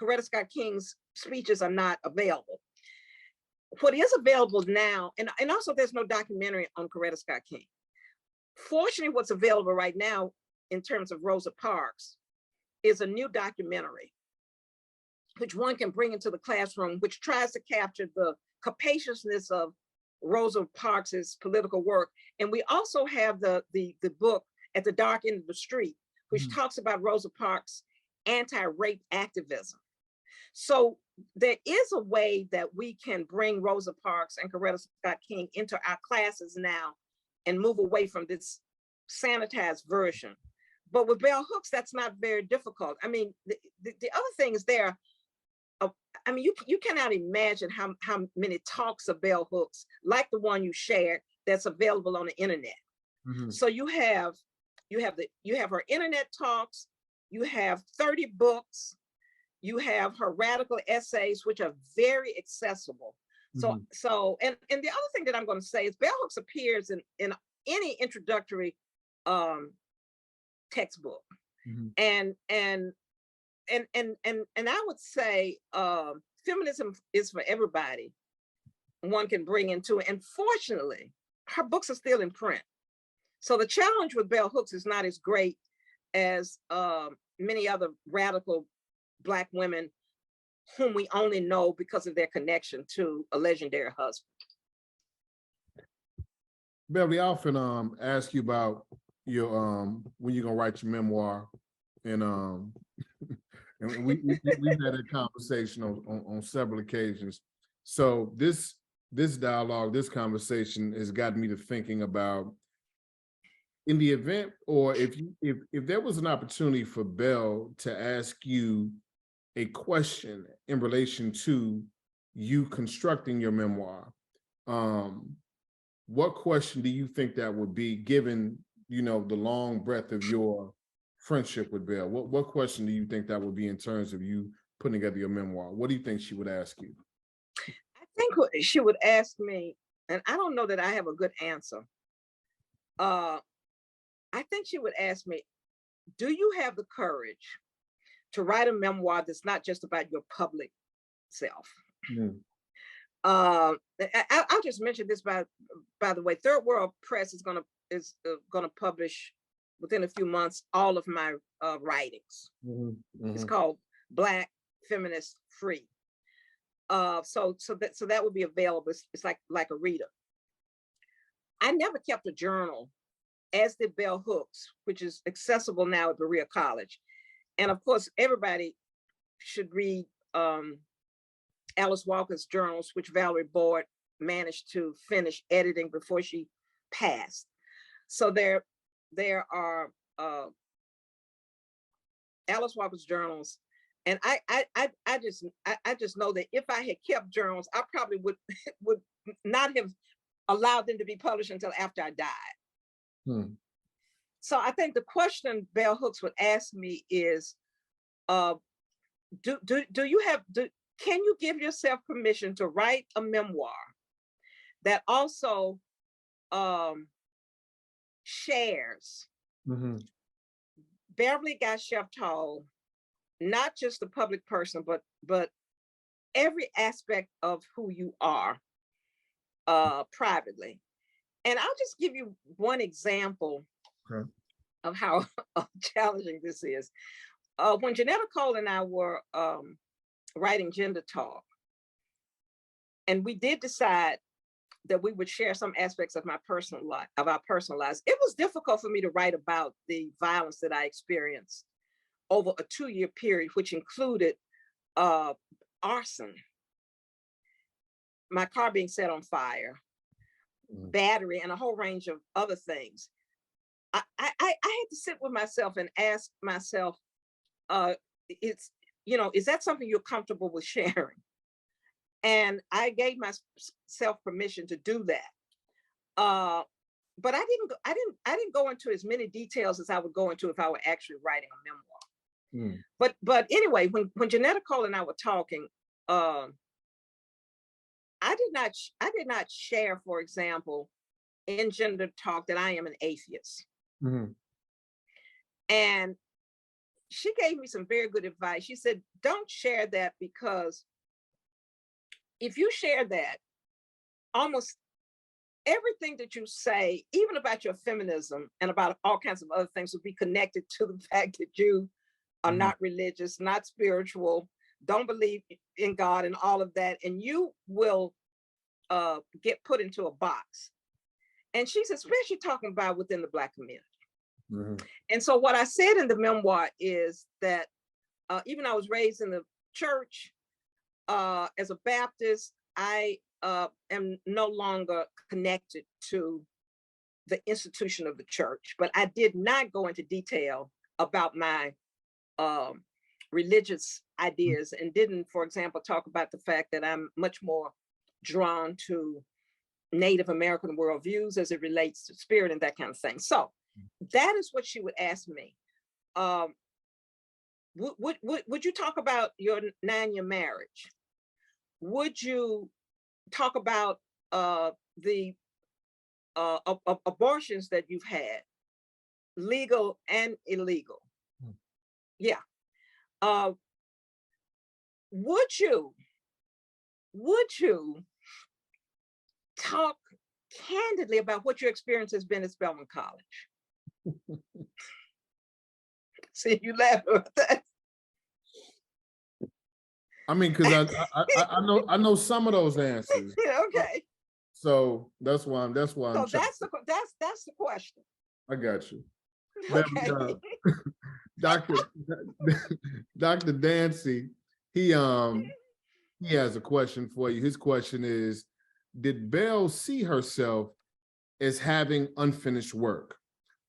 Speaker 2: Coretta Scott King's speeches are not available. What is available now, and also there's no documentary on Coretta Scott King. Fortunately, what's available right now in terms of Rosa Parks is a new documentary, which one can bring into the classroom, which tries to capture the capaciousness of Rosa Parks's political work. And we also have the book At the Dark End of the Street, which talks about Rosa Parks' anti-rape activism. So there is a way that we can bring Rosa Parks and Coretta Scott King into our classes now and move away from this sanitized version. But with bell hooks, that's not very difficult. I mean, the other thing is there, I mean, you cannot imagine how many talks of bell hooks, like the one you shared, that's available on the internet. So you have her internet talks, you have 30 books, you have her radical essays, which are very accessible. So and the other thing that I'm going to say is bell hooks appears in any introductory textbook. And I would say feminism is for everybody. One can bring into it. And fortunately, her books are still in print. So the challenge with bell hooks is not as great as many other radical Black women whom we only know because of their connection to a legendary husband.
Speaker 3: Beverly, I often ask you about your when you're gonna write your memoir, and and we've had a conversation on several occasions. So this dialogue, this conversation has gotten me to thinking about, in the event, or if there was an opportunity for Bell to ask you a question in relation to you constructing your memoir, what question do you think that would be, given, you know, the long breadth of your friendship with Bell? What question do you think that would be in terms of you putting together your memoir? What do you think she would ask you?
Speaker 2: I think what she would ask me, and I don't know that I have a good answer. I think she would ask me, do you have the courage to write a memoir that's not just about your public self? I'll just mention this by the way. Third World Press is gonna publish within a few months all of my writings. It's called Black Feminist Free. So that would be available. It's like a reader. I never kept a journal, as did Bell Hooks, which is accessible now at Berea College. And of course, everybody should read Alice Walker's journals, which Valerie Boyd managed to finish editing before she passed. So there are Alice Walker's journals. And I just know that if I had kept journals, I probably would not have allowed them to be published until after I died. So I think the question Bell Hooks would ask me is, do you have can you give yourself permission to write a memoir that also shares Beverly Guy-Sheftall, not just the public person, but every aspect of who you are privately. And I'll just give you one example of how challenging this is. When Janetta Cole and I were writing Gender Talk, and we did decide that we would share some aspects of my personal life, of our personal lives. It was difficult for me to write about the violence that I experienced over a 2-year period, which included arson, my car being set on fire, battery, and a whole range of other things. I had to sit with myself and ask myself, is that something you're comfortable with sharing? And I gave myself permission to do that. But I didn't go into as many details as I would go into if I were actually writing a memoir. But anyway, when Janetta Cole and I were talking, I did not share, for example, in Gender Talk that I am an atheist. And she gave me some very good advice. She said, don't share that, because if you share that, almost everything that you say, even about your feminism and about all kinds of other things, will be connected to the fact that you are not religious, not spiritual, don't believe in God and all of that. And you will get put into a box. And she's especially talking about within the Black community. And so what I said in the memoir is that even though I was raised in the church, as a Baptist, I am no longer connected to the institution of the church, but I did not go into detail about my religious ideas, and didn't, for example, talk about the fact that I'm much more drawn to Native American worldviews as it relates to spirit and that kind of thing. So that is what she would ask me. Would you talk about your 9-year marriage? Would you talk about the abortions that you've had, legal and illegal? Yeah. Would you talk candidly about what your experience has been at Spelman College? See, you laugh at that.
Speaker 3: I mean, because I know some of those answers.
Speaker 2: Okay.
Speaker 3: So that's why I'm.
Speaker 2: So that's the question.
Speaker 3: I got you.
Speaker 2: Okay.
Speaker 3: Dr. Dancy, he has a question for you. His question is, did Bell see herself as having unfinished work?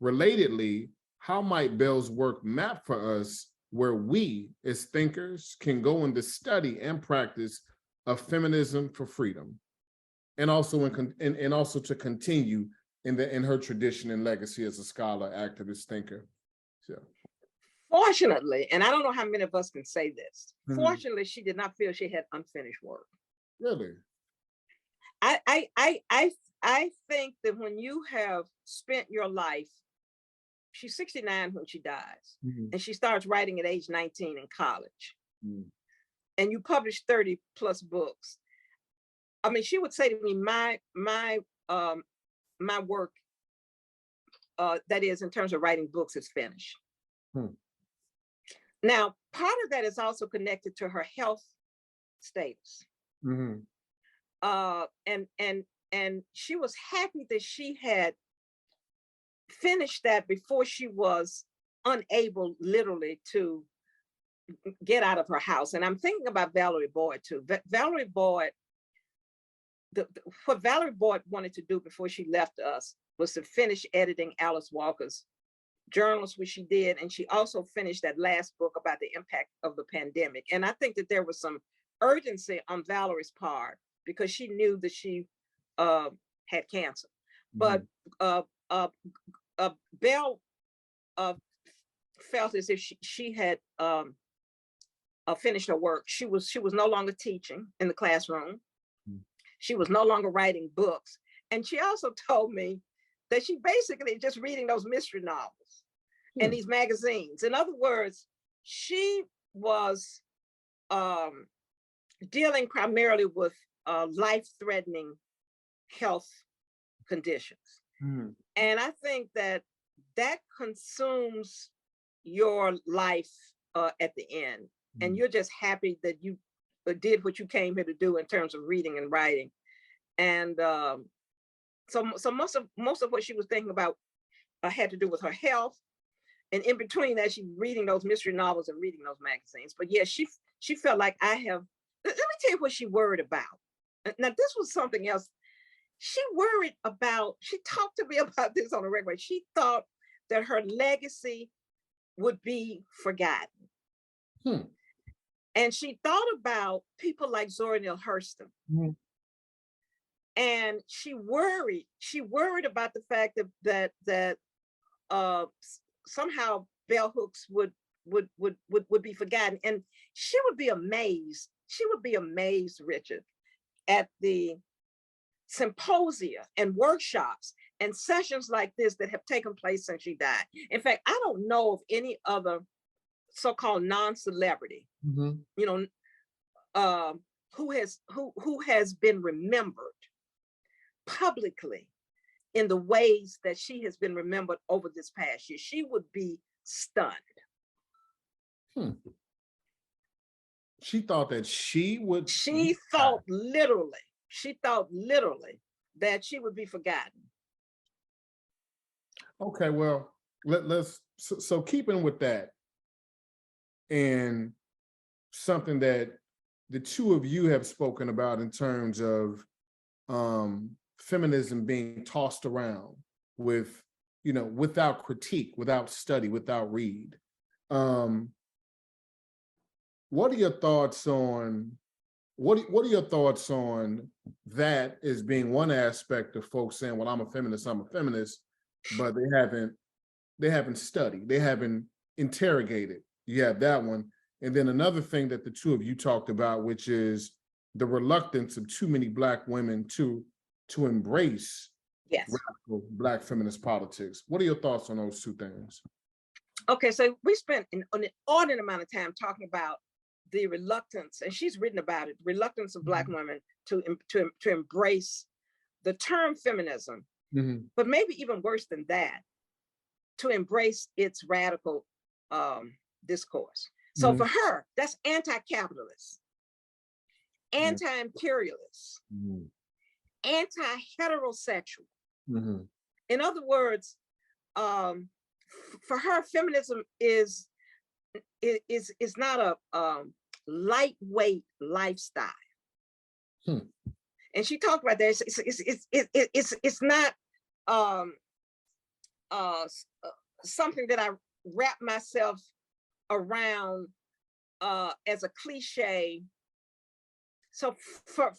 Speaker 3: Relatedly, how might Bell's work map for us where we as thinkers can go in the study and practice of feminism for freedom, and also also to continue in her tradition and legacy as a scholar, activist, thinker? So.
Speaker 2: Fortunately, and I don't know how many of us can say this, fortunately, she did not feel she had unfinished work.
Speaker 3: Really?
Speaker 2: I think that when you have spent your life, she's 69 when she dies, and she starts writing at age 19 in college, and you publish 30 plus books. I mean, she would say to me, my work, that is in terms of writing books, is finished. Now, part of that is also connected to her health status. And she was happy that she had finished that before she was unable literally to get out of her house. And I'm thinking about Valerie Boyd too. Valerie Boyd, what Valerie Boyd wanted to do before she left us was to finish editing Alice Walker's journals, which she did. And she also finished that last book about the impact of the pandemic. And I think that there was some urgency on Valerie's part because she knew that she had cancer. But Bell felt as if she had finished her work, she was no longer teaching in the classroom.
Speaker 3: Mm.
Speaker 2: She was no longer writing books. And she also told me that she basically just reading those mystery novels and these magazines. In other words, she was dealing primarily with life-threatening health conditions.
Speaker 3: Mm.
Speaker 2: And I think that consumes your life at the end. And you're just happy that you did what you came here to do in terms of reading and writing. And so most of what she was thinking about had to do with her health. And in between that, she reading those mystery novels and reading those magazines. But yeah, she felt like let me tell you what she worried about. Now, this was something else. She talked to me about this on a regular. She thought that her legacy would be forgotten. And she thought about people like Zora Neale Hurston. And she worried about the fact that somehow bell hooks would be forgotten. And she would be amazed, Richard, at the symposia and workshops and sessions like this that have taken place since she died. In fact, I don't know of any other so-called non-celebrity, who has been remembered publicly in the ways that she has been remembered over this past year. She would be stunned.
Speaker 3: She thought that she would.
Speaker 2: She thought literally that she would be forgotten.
Speaker 3: Okay, well, let's so keeping with that, and something that the two of you have spoken about in terms of feminism being tossed around with, without critique, without study, without read. What are your thoughts on what are your thoughts on that as being one aspect of folks saying, well, I'm a feminist, but they haven't studied, they haven't interrogated. You have that one. And then another thing that the two of you talked about, which is the reluctance of too many Black women to embrace radical Black feminist politics. What are your thoughts on those two things?
Speaker 2: Okay, so we spent an inordinate amount of time talking about the reluctance, and she's written about it, reluctance of Black women to embrace the term feminism, but maybe even worse than that, to embrace its radical discourse. So for her, that's anti-capitalist, anti-imperialist, anti-heterosexual. In other words, for her, feminism is not a lightweight lifestyle. And she talked about that. It's not something that I wrap myself around as a cliche. So for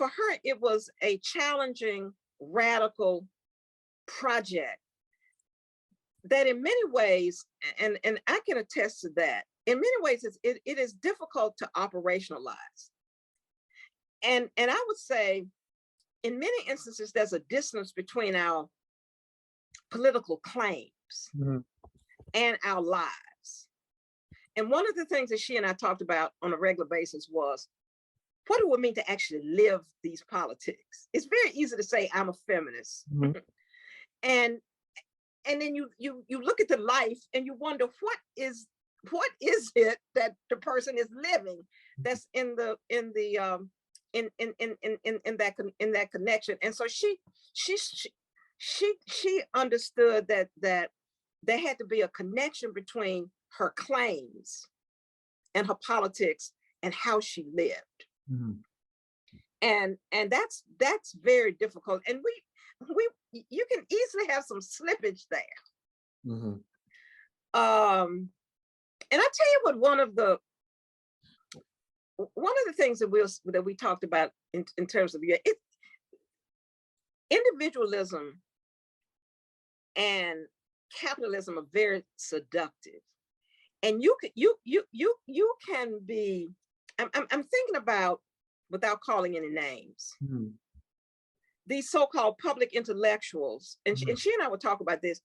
Speaker 2: her, it was a challenging, radical project that in many ways, and I can attest to that, in many ways, it is difficult to operationalize. And I would say, in many instances, there's a distance between our political claims and our lives. And one of the things that she and I talked about on a regular basis was, what do it mean to actually live these politics? It's very easy to say, I'm a feminist. And then you look at the life and you wonder, what is it that the person is living that's in that connection? And so she understood that there had to be a connection between her claims and her politics and how she lived. And that's very difficult. And you can easily have some slippage there. And I tell you what, one of the things that we talked about in terms of individualism and capitalism are very seductive. And you can be, I'm thinking about, without calling any names,
Speaker 3: Mhm.
Speaker 2: these so-called public intellectuals, and
Speaker 3: Mhm.
Speaker 2: she and I would talk about this,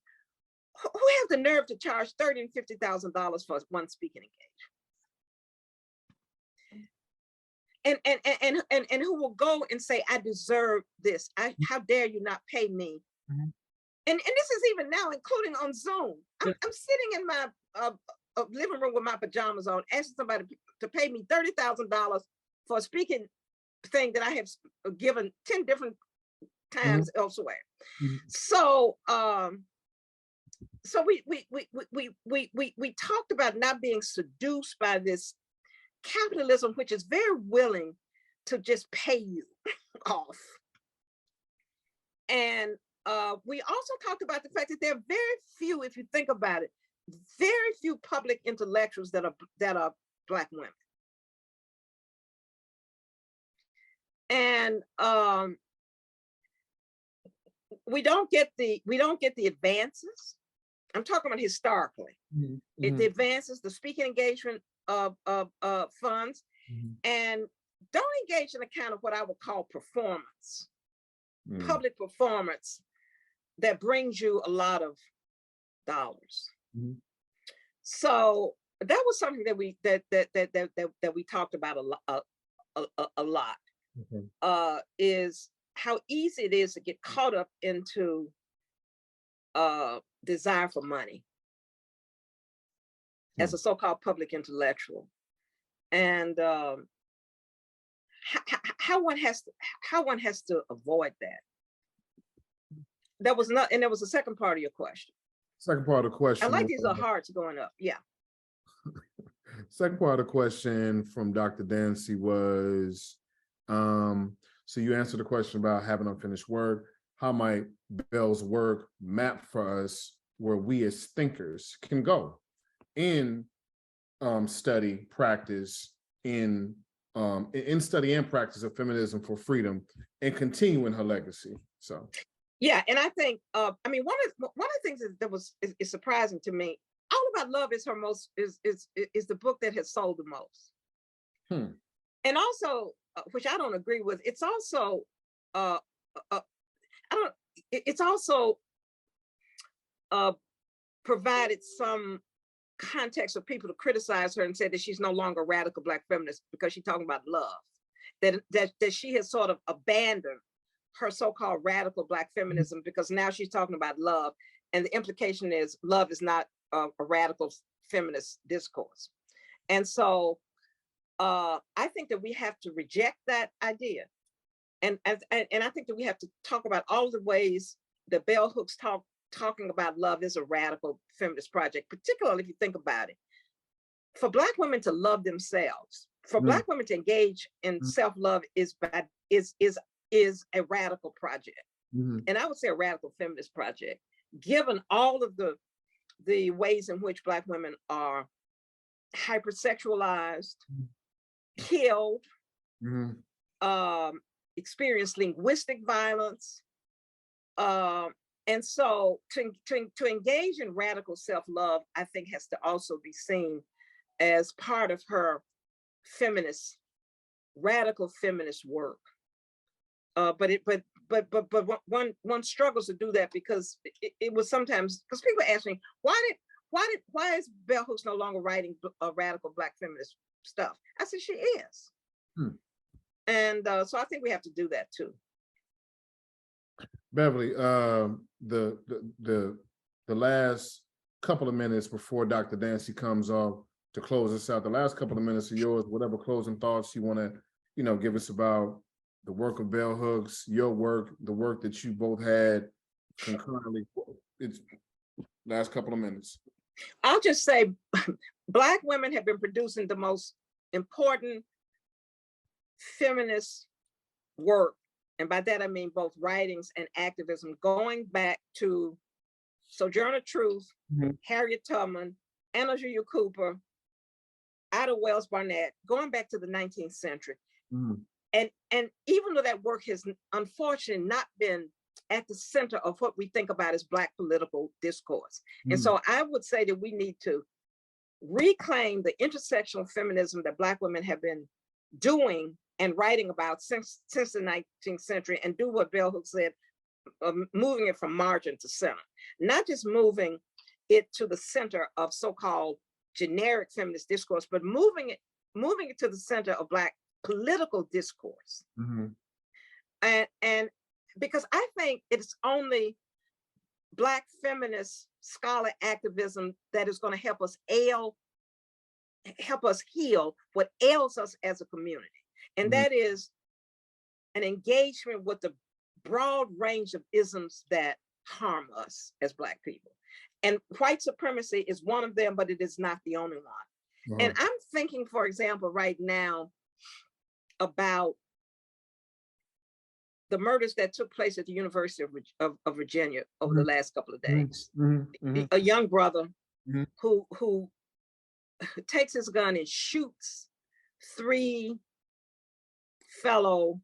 Speaker 2: who have the nerve to charge $30,000 and $50,000 for one speaking engagement, and who will go and say, I deserve this. How dare you not pay me?
Speaker 3: Mhm.
Speaker 2: And this is even now, including on Zoom. I'm sitting in my living room with my pajamas on, asking somebody to pay me $30,000 for a speaking thing that I have given 10 different times elsewhere.
Speaker 3: Mhm.
Speaker 2: So so we talked about not being seduced by this capitalism, which is very willing to just pay you off. And we also talked about the fact that there are very few, if you think about it, very few public intellectuals that are Black women. And we don't get the advances. I'm talking about historically. The advances, the speaking engagement funds, and don't engage in a kind of what I would call performance, public performance that brings you a lot of dollars. So that was something that we talked about a lot. Is how easy it is to get caught up into desire for money as a so-called public intellectual, and how one has to avoid that. That was not, and there was a second part of your question.
Speaker 3: Second part of the question.
Speaker 2: I like these are hearts going up. Yeah.
Speaker 3: Second part of the question from Dr. Dancy was, so you answered the question about having unfinished work. How might Bell's work map for us where we as thinkers can go in study, practice, in study and practice of feminism for freedom and continuing her legacy? So.
Speaker 2: Yeah, and I think I mean one of the things that is surprising to me. All About Love is her most is the book that has sold the most. And also, which I don't agree with, it's also it's also provided some context for people to criticize her and say that she's no longer a radical Black feminist because she's talking about love, that she has sort of abandoned her so-called radical Black feminism because now she's talking about love, and the implication is love is not a radical feminist discourse. And so I think that we have to reject that idea, and I think that we have to talk about all the ways that Bell Hooks talking about love is a radical feminist project, particularly if you think about it. For Black women to love themselves, for Black women to engage in self-love is a radical project. And I would say a radical feminist project, given all of the ways in which Black women are hypersexualized, killed, experience linguistic violence. And so to engage in radical self-love, I think has to also be seen as part of her radical feminist work. But one struggles to do that because it was sometimes, because people ask me, why is Bell Hooks no longer writing radical Black feminist stuff? I said, she is. And so I think we have to do that too.
Speaker 3: Beverly, the last couple of minutes before Dr. Dancy comes off to close us out, the last couple of minutes of yours, whatever closing thoughts you want to, give us about the work of Bell Hooks, your work, the work that you both had concurrently. It's last couple of minutes.
Speaker 2: I'll just say, Black women have been producing the most important feminist work. And by that, I mean both writings and activism, going back to Sojourner Truth, Harriet Tubman, Anna Julia Cooper, Ida Wells Barnett, going back to the 19th century. And even though that work has unfortunately not been at the center of what we think about as Black political discourse. And so I would say that we need to reclaim the intersectional feminism that Black women have been doing and writing about since the 19th century, and do what Bell Hooks said, moving it from margin to center, not just moving it to the center of so-called generic feminist discourse, but moving it to the center of Black political discourse. And because I think it's only Black feminist scholar activism that is going to help us heal what ails us as a community. And that is an engagement with the broad range of isms that harm us as Black people. And white supremacy is one of them, but it is not the only one. And I'm thinking, for example, right now about the murders that took place at the University of Virginia over the last couple of days. A young brother who takes his gun and shoots 3 fellow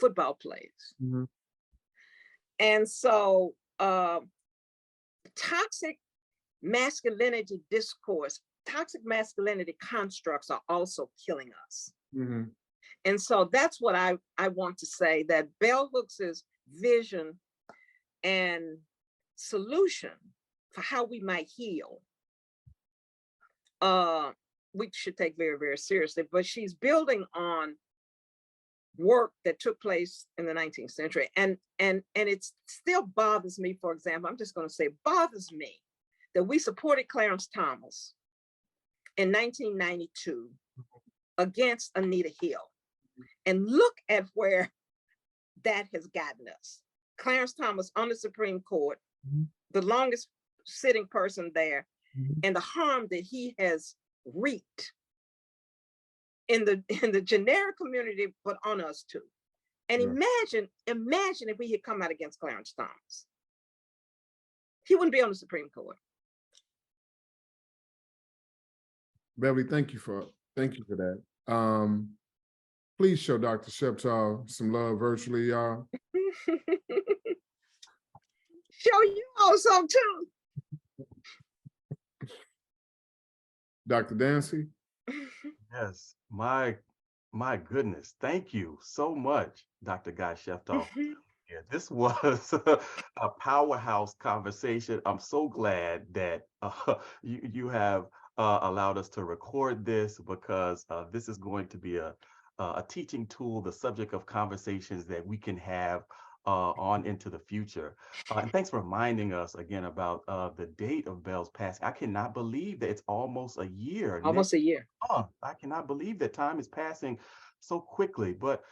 Speaker 2: football players. And so toxic masculinity discourse, toxic masculinity constructs are also killing us. And so that's what I want to say, that Bell Hooks's vision and solution for how we might heal, we should take very, very seriously. But she's building on work that took place in the 19th century. And it still bothers me, for example, I'm just going to say, bothers me that we supported Clarence Thomas in 1992 against Anita Hill. And look at where that has gotten us. Clarence Thomas on the Supreme Court, the longest sitting person there, and the harm that he has wreaked in the generic community, but on us too. And imagine if we had come out against Clarence Thomas. He wouldn't be on the Supreme Court.
Speaker 3: Beverly, thank you for that. Please show Dr. Sheftall some love virtually, y'all.
Speaker 2: Show you all some too.
Speaker 3: Dr. Dancy?
Speaker 1: Yes, my goodness. Thank you so much, Dr. Guy-Sheftall. Yeah, this was a powerhouse conversation. I'm so glad that you have allowed us to record this, because this is going to be a teaching tool, the subject of conversations that we can have on into the future. And thanks for reminding us again about the date of Bell's passing. I cannot believe that it's almost a year.
Speaker 2: Almost a year.
Speaker 1: I cannot believe that time is passing so quickly. But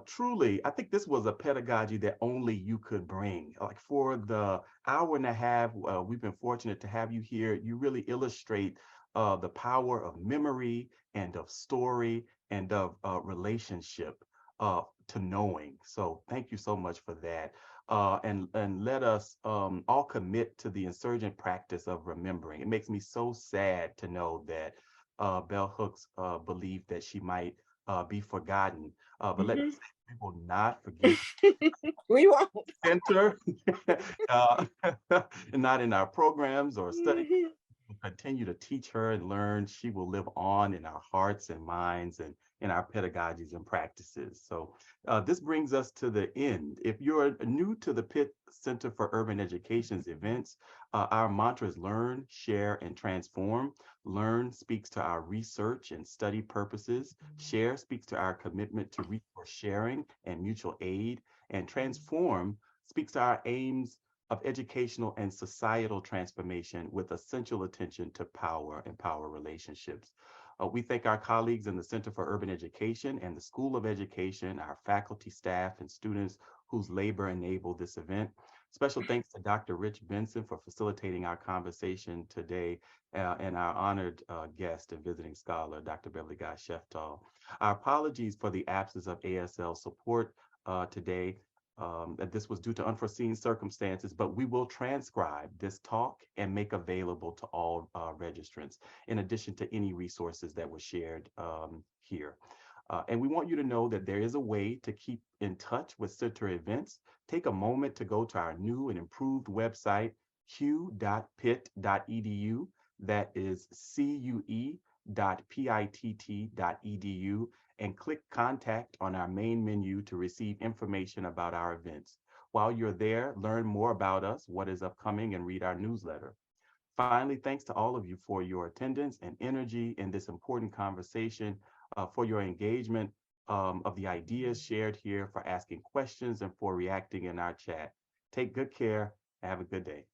Speaker 1: truly, I think this was a pedagogy that only you could bring. Like, for the hour and a half, we've been fortunate to have you here. You really illustrate the power of memory and of story and of relationship to knowing. So thank you so much for that. And let us all commit to the insurgent practice of remembering. It makes me so sad to know that Bell Hooks believed that she might be forgotten. But let me say, we will not forget.
Speaker 2: We won't.
Speaker 1: Center, not in our programs or study. We'll continue to teach her and learn. She will live on in our hearts and minds and in our pedagogies and practices. So this brings us to the end. If you're new to the Pitt Center for Urban Education's events, our mantra is learn, share, and transform. Learn speaks to our research and study purposes. Share speaks to our commitment to resource sharing and mutual aid. And transform speaks to our aims of educational and societal transformation with essential attention to power and power relationships. We thank our colleagues in the Center for Urban Education and the School of Education, our faculty, staff, and students whose labor enabled this event. Special thanks to Dr. Rich Benson for facilitating our conversation today, and our honored guest and visiting scholar, Dr. Beverly Guy-Sheftall. Our apologies for the absence of ASL support today. That this was due to unforeseen circumstances, but we will transcribe this talk and make available to all registrants, in addition to any resources that were shared here. And we want you to know that there is a way to keep in touch with center events. Take a moment to go to our new and improved website, q.pitt.edu. That is cue.pitt.edu, and click contact on our main menu to receive information about our events. While you're there, learn more about us, what is upcoming, and read our newsletter. Finally, thanks to all of you for your attendance and energy in this important conversation, for your engagement of the ideas shared here, for asking questions, and for reacting in our chat. Take good care and have a good day.